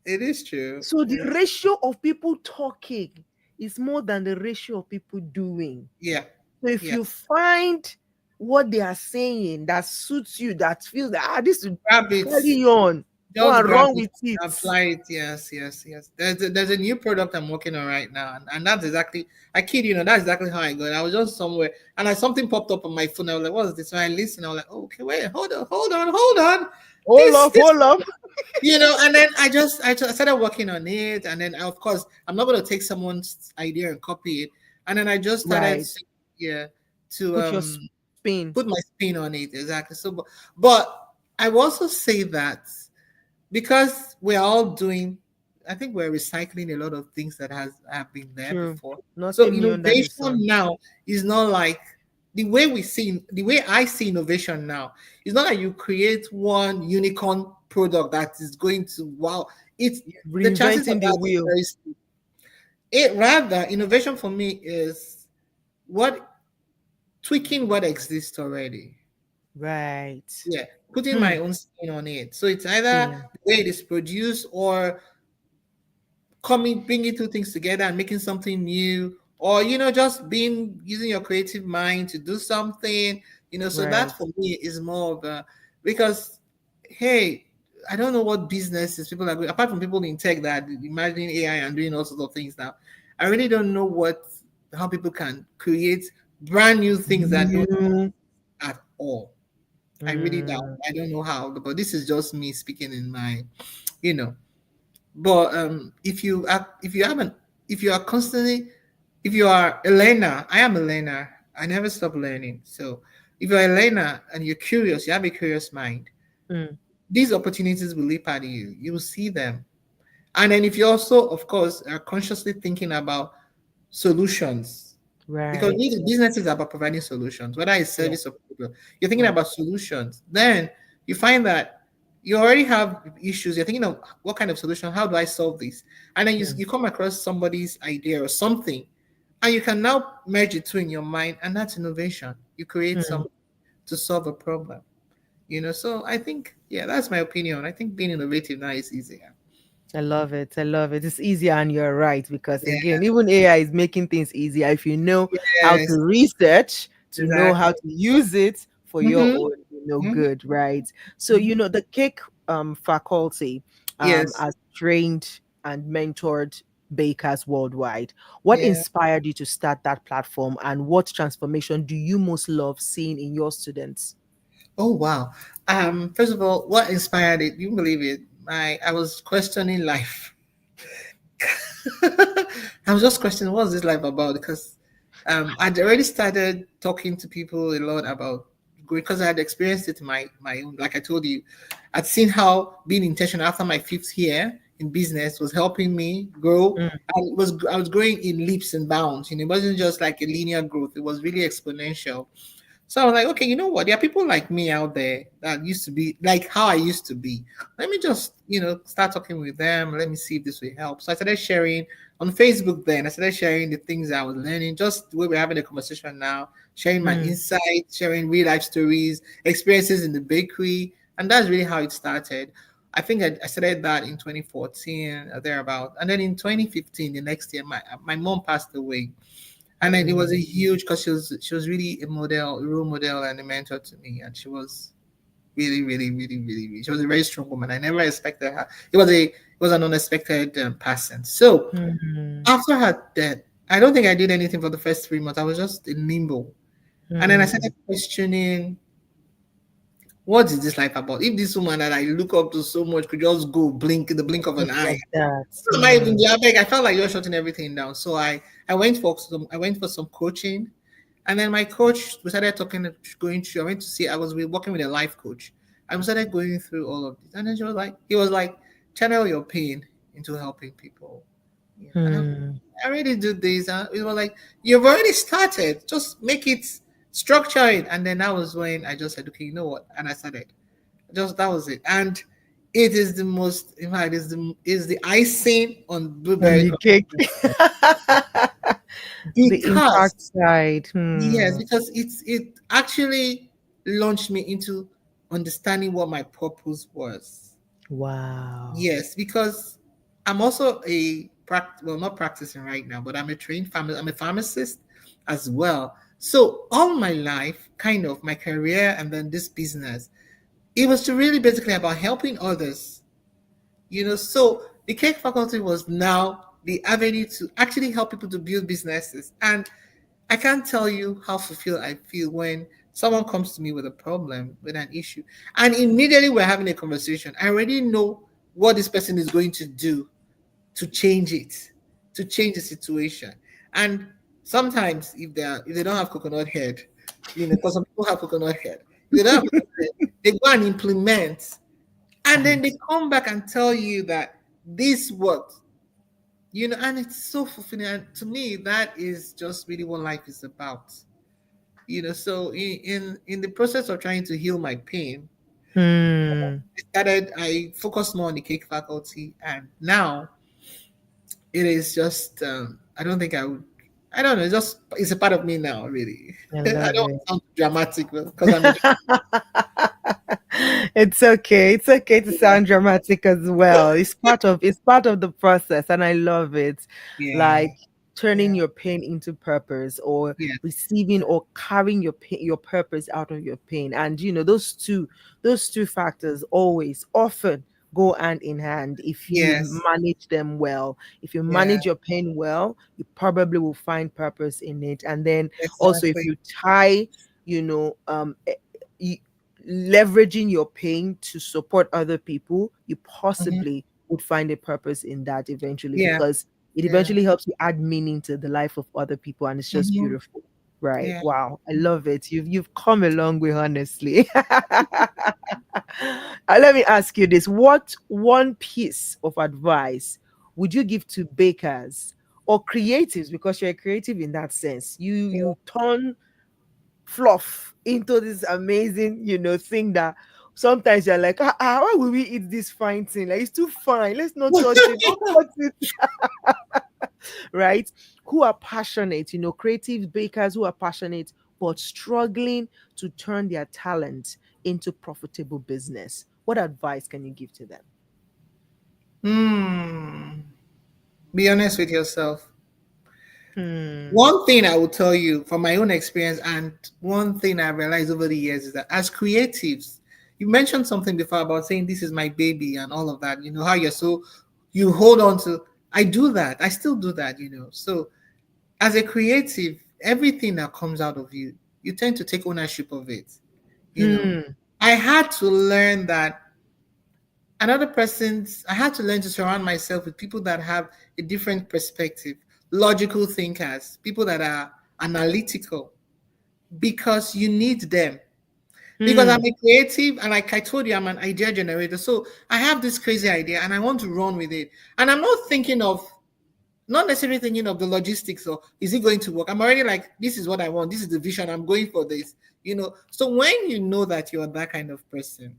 It is true. So the It is. ratio of people talking is more than the ratio of people doing. Yeah. So if you Yes. find what they are saying that suits you, that feels that this will Grab it. carry on, go Just and grab run it, with it. apply it. Yes, yes, yes. There's a new product I'm working on right now, and that's exactly. I kid you, that's exactly how I got it. I was just somewhere, and something popped up on my phone. I was like, "What is this?" And I listened. I was like, oh, "Okay, wait, hold on. This, Hold up. And then I started working on it, and then of course I'm not going to take someone's idea and copy it, and then I just started, Right. yeah, to Put your spin. put my spin on it exactly. So, but I will also say that because we're all doing, I think we're recycling a lot of things that has have been there True. before. So Nothing new under the innovation sun. now is not like the way I see innovation now is not that you create one unicorn product that is going to wow. It's the chances of Reinventing the that is wheel. very slim. It rather innovation for me is what tweaking what exists already. Right. Yeah, putting Hmm. my own spin on it. So it's either Same. the way it is produced or bringing two things together and making something new, or just being using your creative mind to do something. So that Right. for me is more of a because, hey, I don't know what businesses people are going apart from people in tech that imagining AI and doing all sorts of things now. I really don't know how people can create brand new things that don't New. at all. I really doubt. Mm, I don't know how, but this is just me speaking in my, you know. But if you are constantly, if you are a learner, I am a learner. I never stop learning. So if you're a learner and you're curious, you have a curious mind. mm, These opportunities will leap at you. You will see them, and then if you also, of course, are consciously thinking about solutions, because right. business is about providing solutions, whether it's Yeah. service or product. You're thinking Yeah. about solutions. Then you find that you already have issues. You're thinking of what kind of solution, how do I solve this? And then Mm, you come across somebody's idea or something, and you can now merge the two in your mind, and that's innovation. You create mm. something to solve a problem. So I think, yeah, that's my opinion. I think being innovative now is easier. I love it. I love it. It's easier, and you're right because Yeah. again, even AI is making things easier if you know how to Yes, research, to know how exactly. to use it for your Mm-hmm. own, Mm-hmm. good, right? So, Mm-hmm. the cake faculty Yes. has trained and mentored bakers worldwide. What Yeah. inspired you to start that platform, and what transformation do you most love seeing in your students? Oh wow. First of all, what inspired it? You believe it? I was questioning life. I was just questioning what's this life about because I'd already started talking to people a lot about going because I had experienced it in my own. Like I told you, I'd seen how being intentional after my fifth year in business was helping me grow. Mm, And I was growing in leaps and bounds. It wasn't just like a linear growth; it was really exponential. So I was like, okay, you know what? There are people like me out there that used to be like how I used to be. Let me just, start talking with them. Let me see if this will help. So I started sharing on Facebook then. I started sharing the things I was learning, just the way we're having a conversation now, sharing my mm, insights, sharing real life stories, experiences in the bakery. And that's really how it started. I think I started that in 2014 or thereabout. And then in 2015, the next year, my mom passed away, and then it was a mm, huge because she was really a model, a role model, and a mentor to me, and she was really, really, really, really, really. She was a very strong woman. I never expected her. It was an unexpected passing. So mm, after her death, I don't think I did anything for the first 3 months. I was just in limbo, and then I mm. started questioning what is this life about? If this woman that I look up to so much could just go blink in the blink of an Just eye, like that. am I even Mm, there? Like, I felt like you're shutting everything down. So I went for some coaching, and then my coach, we started talking, going through. I went to see. I was working with a life coach, and we started going through all of this. And then he was like, channel your pain into helping people. And mm, I already do this. It was like, you've already started. Just make it, structure it. And then that was when I just said, okay, you know what? And I started. Just that was it. And it is the most, in fact, is the icing on on blueberry the cake. confection The impact because side. yes, Hmm. because it actually launched me into understanding what my purpose was. Wow. Yes, because I'm also well, not practicing right now, but I'm a pharmacist as well. So all my life, kind of my career and then this business, it was to really basically about helping others. So the cake faculty was now the avenue to actually help people to build businesses. And I can't tell you how fulfilled I feel when someone comes to me with a problem, with an issue, and immediately we're having a conversation. I already know what this person is going to do to change it, to change the situation. And sometimes if they don't have coconut head, because some people have coconut head, if they don't have coconut head, they go and implement, and then And they come back and tell you that this worked. And it's so fulfilling. And to me, that is just really what life is about. So in the process of trying to heal my pain, hmm. I focused more on the cake faculty, and now it is just I don't think I would. I don't know. It's a part of me now, really. I I love don't it. sound dramatic because I'm a It's okay. It's okay to sound dramatic as well. It's part of the process, and I love it. yeah, Like turning yeah, your pain into purpose, or yes, receiving or carrying your purpose out of your pain. And those two factors always often go hand in hand if you yes, manage them well. If you yeah, manage your pain well, you probably will find purpose in it. And then also if exactly. you tie, you know, leveraging your pain to support other people, you Hmm. possibly would find a purpose in that eventually, Yeah, because it yeah, eventually helps you add mening to the life of other people, and it's just hmm, beautiful. Right. yeah. Wow. I love it. You've come a long way, honestly. Let me ask you this. What one piece of advice would you give to bakers or creatives? Because you're a creative in that sense. You turn fluff into this amazing, thing that sometimes you're like, why will we eat this fine thing? Like, it's too fine. Let's not touch it. Don't touch it. Right? Who are passionate, creative bakers who are passionate but struggling to turn their talent into profitable business. What advice can you give to them? Hmm. Be honest with yourself. Hmm. One thing I will tell you from my own experience, and one thing I realized over the years is that as creatives, you mentioned something before about saying this is my baby and all of that. You know how you're so you hold on to. I do that. I still do that. So as a creative, everything that comes out of you, you tend to take ownership of it. You know, Hmm. I had to learn that I had to learn to surround myself with people that have a different perspective, logical thinkers, people that are analytical, because you need them. Because I'm Hmm. a creative, and like I told you, I'm an idea generator. So I have this crazy idea and I want to run with it. And I'm not necessarily thinking of the logistics or is it going to work. I'm already like, this is what I want, this is the vision, I'm going for this. So when you know that you're that kind of person,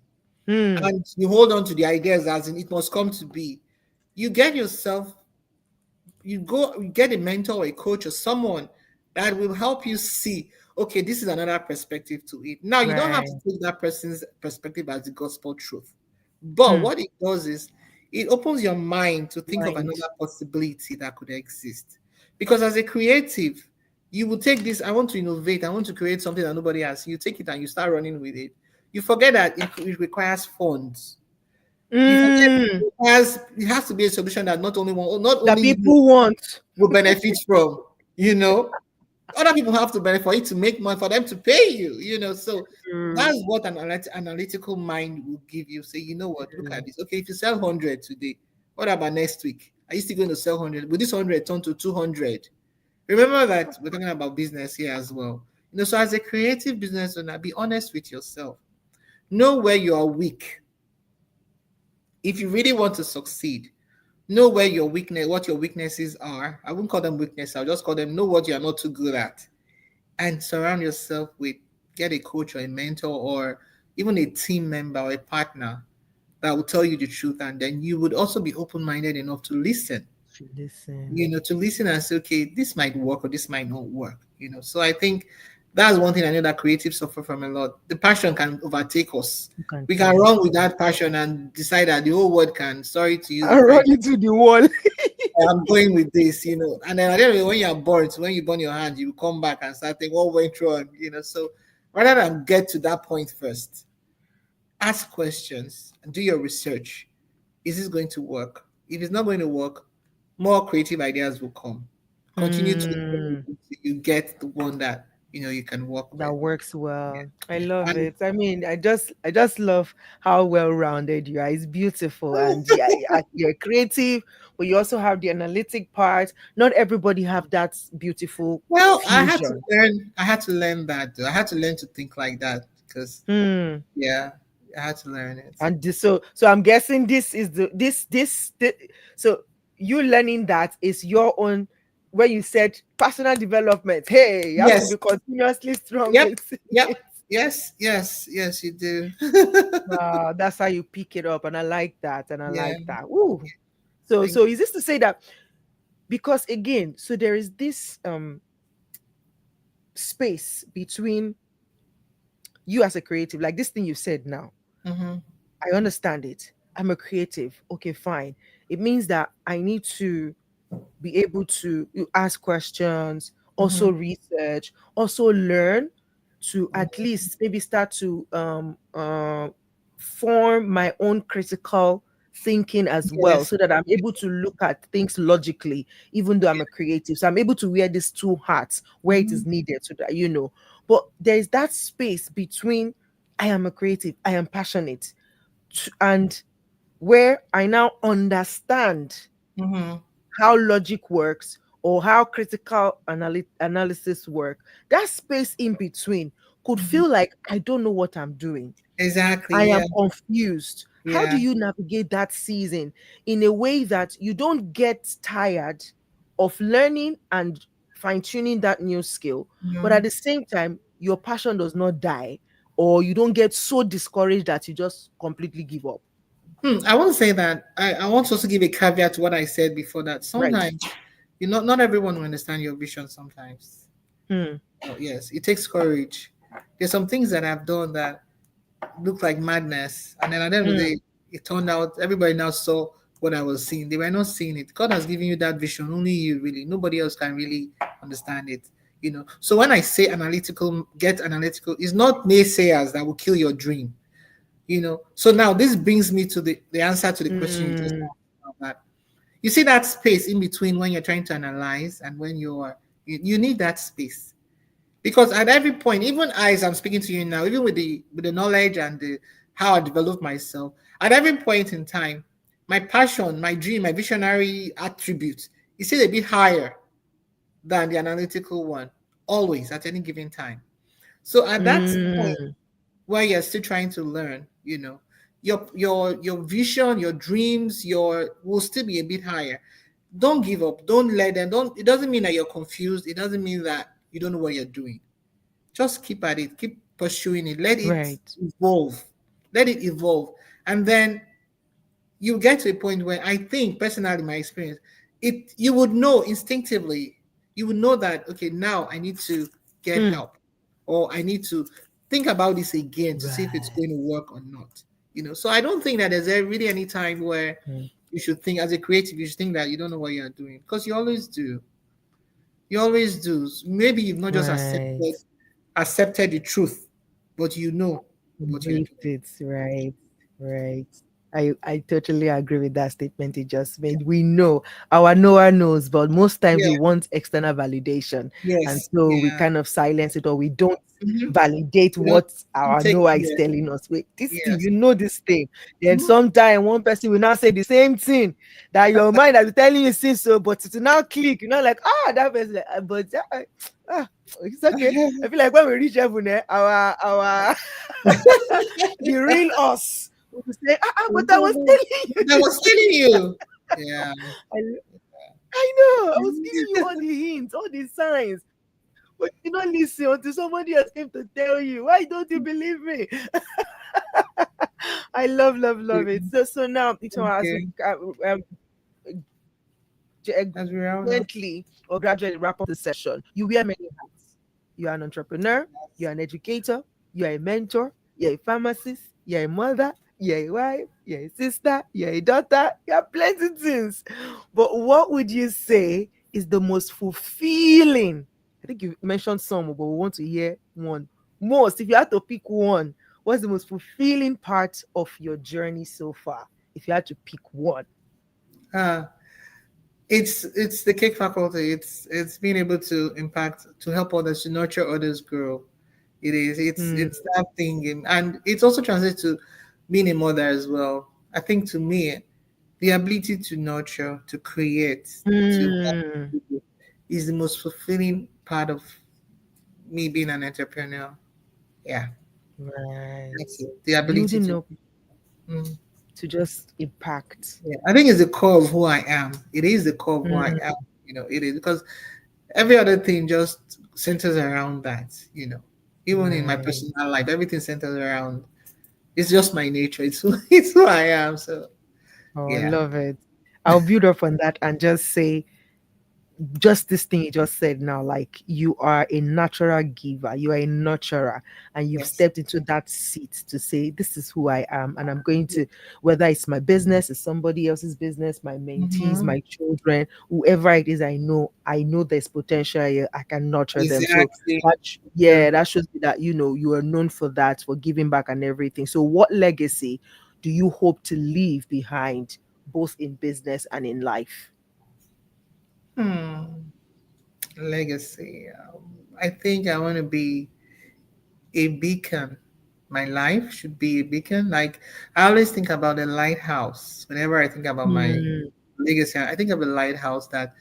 Hmm. and you hold on to the ideas as in it must come to be, you get yourself, you get a mentor or a coach or someone that will help you see, okay, this is another perspective to it. Now, you don't have to Right. take that person's perspective as the gospel truth, but Hmm. what it does is it opens your mind to think of Mind. another possibility that could exist. Because as a creative, you will take this, I want to innovate, I want to create something that nobody has. You take it and you start running with it. You forget that it requires funds. You forget Hmm. it has to be a solution that not That only you people want. will benefit from, you know. Other people have to benefit for it to make money for them to pay you. So Hmm. that's what an analytical mind will give you. Say, you know what, look Hmm. at this. Okay, if you sell 100 today, what about next week? Are you still going to sell 100? Will this 100 turn to 200? Remember that we're talking about business here as well. So as a creative business owner, be honest with yourself. Know where you are weak. If you really want to succeed, know what your weaknesses are. I wouldn't call them weaknesses. I'll just call them know what you're not too good at, and surround yourself with get a coach or a mentor or even a team member or a partner that will tell you the truth, and then you would also be open-minded enough to listen. Listen. To listen and say, okay, this might work or this might not work. So I think that's one thing I know that creatives suffer from a lot. The passion can overtake us. You can We can take. run with that passion and decide that the whole world can, sorry to use the And run French, into the wall. I'm going with this. And then at the end of the day, when you're bored, when you burn your hand, you come back and start thinking, what went wrong? So rather than get to that point first, ask questions and do your research. Is this going to work? If it's not going to work, more creative ideas will come. Continue to Hmm. you get the one that you can work That with. works Yeah, well. I yeah. love And it. I mean, I just love how well-rounded you are. It's beautiful, and you're creative, but you also have the analytic part. Not everybody have that beautiful well, fusion. I had to learn that. I had to learn to think like that because Hmm. yeah, I had to learn it. So I'm guessing this is the so you learning that is your own when you said personal development. Hey, you have to Yes. be continuously strong Yep. with Yep. it. Yes. Yes. Yes. You do. Wow, that's how you pick it up, and I like that, and I Yeah. like that. Ooh. So Thank so is this to say that because again, so there is this space between you as a creative, like this thing you said now. you. I understand it. I'm a creative. Okay, fine. It means that I need to be able to ask questions, Mm-hmm. also research, also learn to at Mm-hmm. least maybe start to form my own critical thinking as well, Yes. so that I'm able to look at things logically, even though I'm a creative. So I'm able to wear these two hats where it Mm-hmm. is needed, so that But there's that space between I am a creative, I am passionate, and where I now understand Mm-hmm. how logic works or how critical analysis work. That space in between could Mm-hmm. feel like I don't know what I'm doing. Exactly. I Yeah. am confused. How do Yeah. you navigate that season in a way that you don't get tired of learning and fine tuning that new skill, but Mm-hmm. at the same time, your passion does not die, or you don't get so discouraged that you just completely give up? I want to say that I want to also give a caveat to what I said before that Right. sometimes not everyone will understand your vision sometimes. Hmm. Oh, yes, it takes courage. There's some things that I've done that look like madness, and then at the end of the Hmm. day, it turned out everybody now saw what I was seeing. They were not seeing it. God has given you that vision. Only you really. Nobody else can really understand it. So when I say analytical, get analytical, it's not naysayers that will kill your dream. So now this brings me to the answer to the question you just Mm, asked about that. You see that space in between when you're trying to analyze and when you need that space. Because at every point, even as I'm speaking to you now, even with the knowledge and the how I develop myself, at every point in time, my passion, my dream, my visionary attribute is still a bit higher than the analytical one, always at any given time. So at that point mm, where you're still trying to learn, your vision, your dreams, your will still be a bit higher. Don't give up. Don't let them. Don't. It doesn't mean that you're confused. It doesn't mean that you don't know what you're doing. Just keep at it, keep pursuing it, let it right. evolve, let it evolve. And then you get to a point where I think, personally, my experience, you would know instinctively, you would know that, okay, now I need to get Mm, help, or I need to think about this again to see if it's right. going to work or not. So I don't think that there's really any time where Mm, you should think, as a creative, you should think that you don't know what you're doing, because you always do. You always do. Maybe you've not just right. accepted the truth, but you know what you're Embrace doing. it, right, right. I totally agree with that statement you just made. We know our knower knows, but most times we Yeah. want external validation, and Yes. so we Yeah. kind of silence it, or we don't Mm-hmm. validate You don't what our take. knower is Yeah. telling us. Wait, this thing, Yes. this thing. Then Mhm. sometime one person will now say the same thing that your mind has been telling you since, so, but it will now click. Like, that person, but ah, it's okay. I feel like when we reach heaven, our the real us will say, but I was telling you I this. was telling you. Yeah. I, I know, I was giving you all the hints, all the signs, but you don't listen until somebody else came to tell you. Why don't you believe me? I love, love, love it. So now, as we Okay. um, As we round up. gently or gradually wrap up the session, you wear many hats. You are an entrepreneur, you're an educator, you're a mentor, you're a pharmacist, you're a mother, you're a wife, you're a sister, you're a daughter, you're plenty things. But what would you say is the most fulfilling? I think you mentioned some, but we want to hear one. Most, if you had to pick one, what's the most fulfilling part of your journey so far? If you had to pick one. Uh, it's the cake faculty. It's being able to impact, to help others, to nurture others grow. It is. Hmm. It's that thing, and it's also translates to being a mother as well. I think, to me, the ability to nurture, to create, to Hmm. is the most fulfilling part of me being an entrepreneur. Yeah, Right. that's it. The ability Building to. up Mm. to just impact. Yeah, I think it's the core of who I am. It is the core of who I am. Mm, It is, because every other thing just centers around that. Even in my right. personal life, everything centers around. It's just my nature. It's who I am. So Oh, I yeah. love it. I'll build up on that and just say just this thing you just said now, like you are a natural giver, you are a nurturer, and you've Yes. stepped into that seat to say, this is who I am, and I'm going to, whether it's my business, it's somebody else's business, my mentees, Mhm. my children, whoever it is, I know there's potential here, I can nurture them. So Exactly. Yeah. yeah, that shows me that you are known for that, for giving back and everything. So what legacy do you hope to leave behind, both in business and in life? Hmm. Legacy. I think I want to be a beacon. My life should be a beacon. Like, I always think about a lighthouse. Whenever I think about my Mm, legacy, I think of a lighthouse that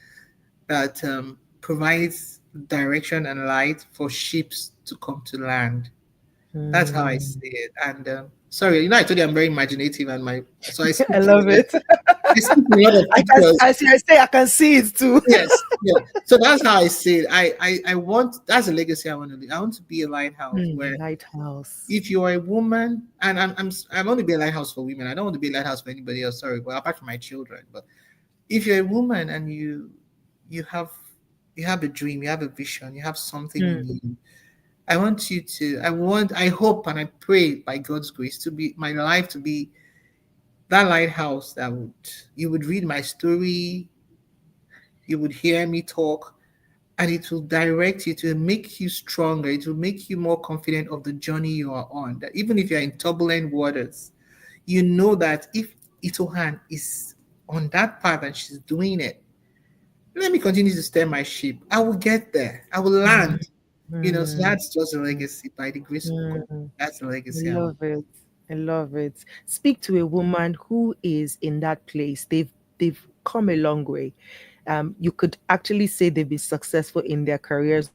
provides direction and light for ships to come to land. That's how I mm. see it. And sorry, I told you I'm very imaginative, and I I speak in love it. I speak in a lot of I can, pictures. as I say, I can see it too. Yes, yeah. So that's how I see it. I want, that's a legacy I want to leave. I want to be a lighthouse where, Lighthouse. if you're a woman, and I want to be a lighthouse for women. I don't want to be a lighthouse for anybody else. Sorry, well, apart from my children. But if you're a woman and you have you have a dream, you have a vision, you have something Mm, in you. I hope and I pray by God's grace to be my life to be That lighthouse that would, you would read my story, you would hear me talk, and it will direct you to make you stronger. It will make you more confident of the journey you are on. That even if you're in turbulent waters, you know that if Itohan is on that path and she's doing it, let me continue to steer my ship. I will get there. I will land. So Mm, that's just a mm, legacy by the grace of God. mm. That's a I legacy I will. love it. I love it. Speak to a woman who is in that place. They've come a long way. You could actually say they've been successful in their careers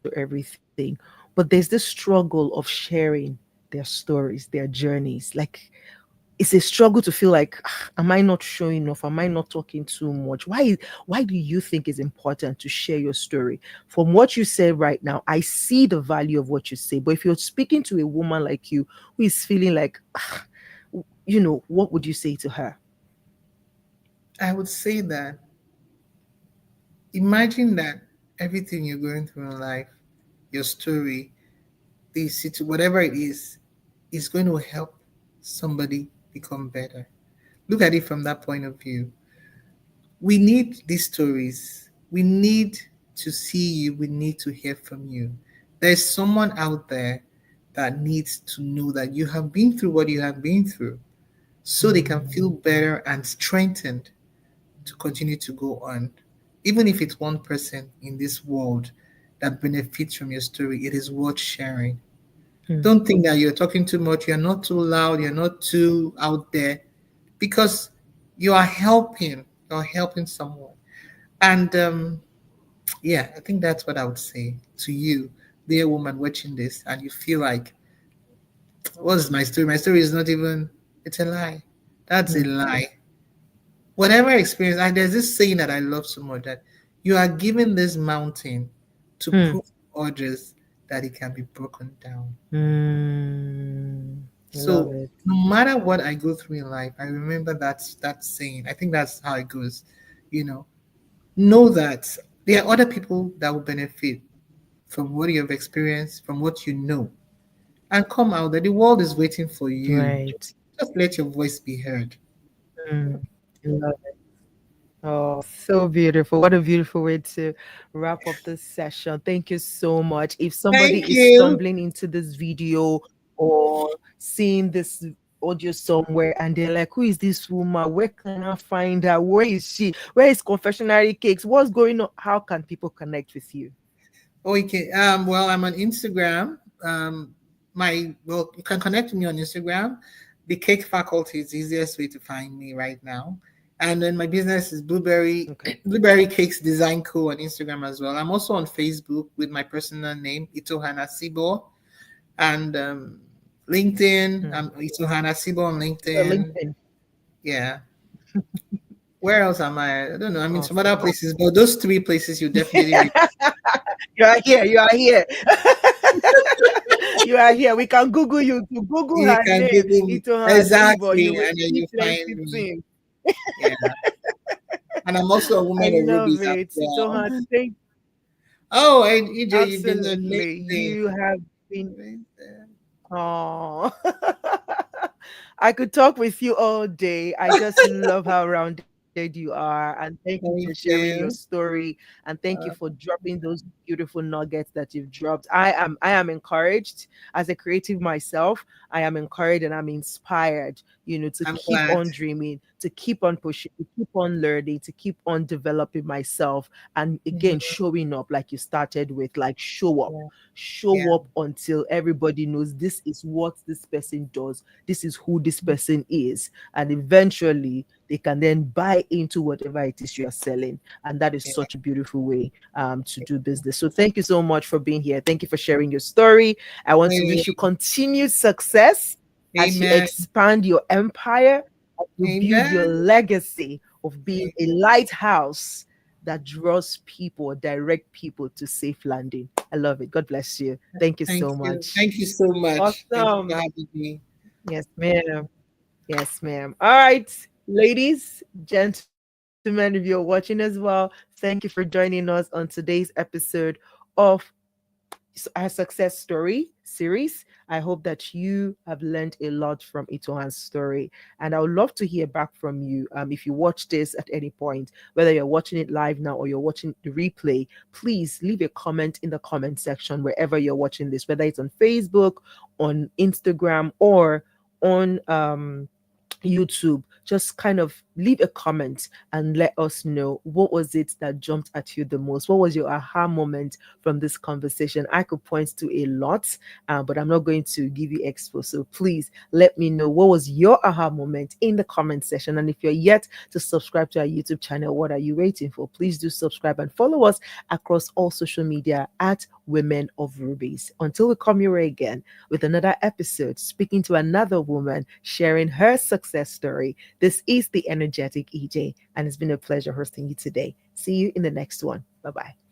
or everything, but there's this struggle of sharing their stories, their journeys. Like it's a struggle to feel like, "Ah, am I not showing enough? Am I not talking too much? Why do you think it's important to share your story? From what you said right now, I see the value of what you say. But if you're speaking to a woman like you who is feeling like, "Ah," what would you say to her? I would say that imagine that everything you're going through in life, your story, whatever it is going to help somebody become better. Look at it from that point of view. We need these stories. We need to see you. We need to hear from you. There's someone out there that needs to know that you have been through what you have been through so they can feel Mm, better and strengthened to continue to go on. Even if it's one person in this world that benefits from your story, it is worth sharing. mm, Don't think that you're talking too much, you're not too loud, you're not too out there, because you are helping, you're helping someone. And yeah, I think that's what I would say to you, dear woman watching this, and you feel like, what is my story? My story is not even, it's a lie. That's a mm, lie. Whatever experience, and there's this saying that I love so much, that you are given this mountain to mm, prove to others that it can be broken down. mm. I love So it. no matter what I go through in life, I remember that saying. I think that's how it goes. You know that there are other people that will benefit from what you have experienced, from what you know, and come out that the world is waiting for you. Right. Just let your voice be heard. Mm. I love it. Oh, so beautiful. What a beautiful way to wrap up this session. Thank you so much. If somebody Thank is you. stumbling into this video or seeing this audio somewhere and they're like, who is this woman? Where can I find her? Where is she? Where is Confectionery Cakes? What's going on? How can people connect with you? Okay. Well, I'm on Instagram. You can connect with me on Instagram. The Cake Faculty is the easiest way to find me right now. And then my business is Blueberry Okay. Blueberry Cakes Design Co on Instagram as well. I'm also on Facebook with my personal name Itohan Asibor, and LinkedIn. Hmm. I'm Itohan Asibor on So LinkedIn. LinkedIn. Yeah. Where else am I? I don't know. I mean, some other Awesome. places, but those three places you definitely reach. You are here. You are here. You are here. We can Google you to Google You her can name, Google me. Itohan Asibor. You Exactly, will and then see you find plenty me. things. Yeah. And I'm also a I woman of love rubies as it. well. Itohan, thank Oh, and EJ, you've been absolutely. amazing. You have been Amazing. oh I could talk with you all day. I just love how rounded you are. And thank you for Thank sharing your you. story. And thank you for Uh, dropping those beautiful nuggets that you've dropped. I am encouraged as a creative myself. I am encouraged and I'm inspired, to I'm keep glad. on dreaming, to keep on pushing, to keep on learning, to keep on developing myself. And again, Mhm. showing up like you started with, like show up Yeah. Yeah. show up until everybody knows this is what this person does, this is who this person is, and eventually they can then buy into whatever it is you are selling. And that is Yeah. such a beautiful way to do business. So thank you so much for being here. Thank you for sharing your story. I want to wish you Really. continued success as you Amen. expand your empire, as you build your Amen. legacy of being a Amen. lighthouse that draws people or direct people to safe landing. I love it. God bless you. Thank you Thank so you. much. Thank you so much. Thank you for Awesome. having me. Yes, ma'am. Yes, ma'am. All right, ladies, gentlemen, if you're watching as well, thank you for joining us on today's episode of our success story series. I hope that you have learned a lot from Itohan's story. And I would love to hear back from you. If you watch this at any point, whether you're watching it live now or you're watching the replay, please leave a comment in the comment section wherever you're watching this, whether it's on Facebook, on Instagram, or on YouTube. Just kind of leave a comment and let us know what was it that jumped at you the most. What was your aha moment from this conversation? I could point to a lot, but I'm not going to give you expo. So please let me know what was your aha moment in the comment section. And if you're yet to subscribe to our YouTube channel, what are you waiting for? Please do subscribe and follow us across all social media at Women of Rubies. Until we come your way again with another episode, speaking to another woman, sharing her success story. This is the energetic EJ, and it's been a pleasure hosting you today. See you in the next one. Bye bye.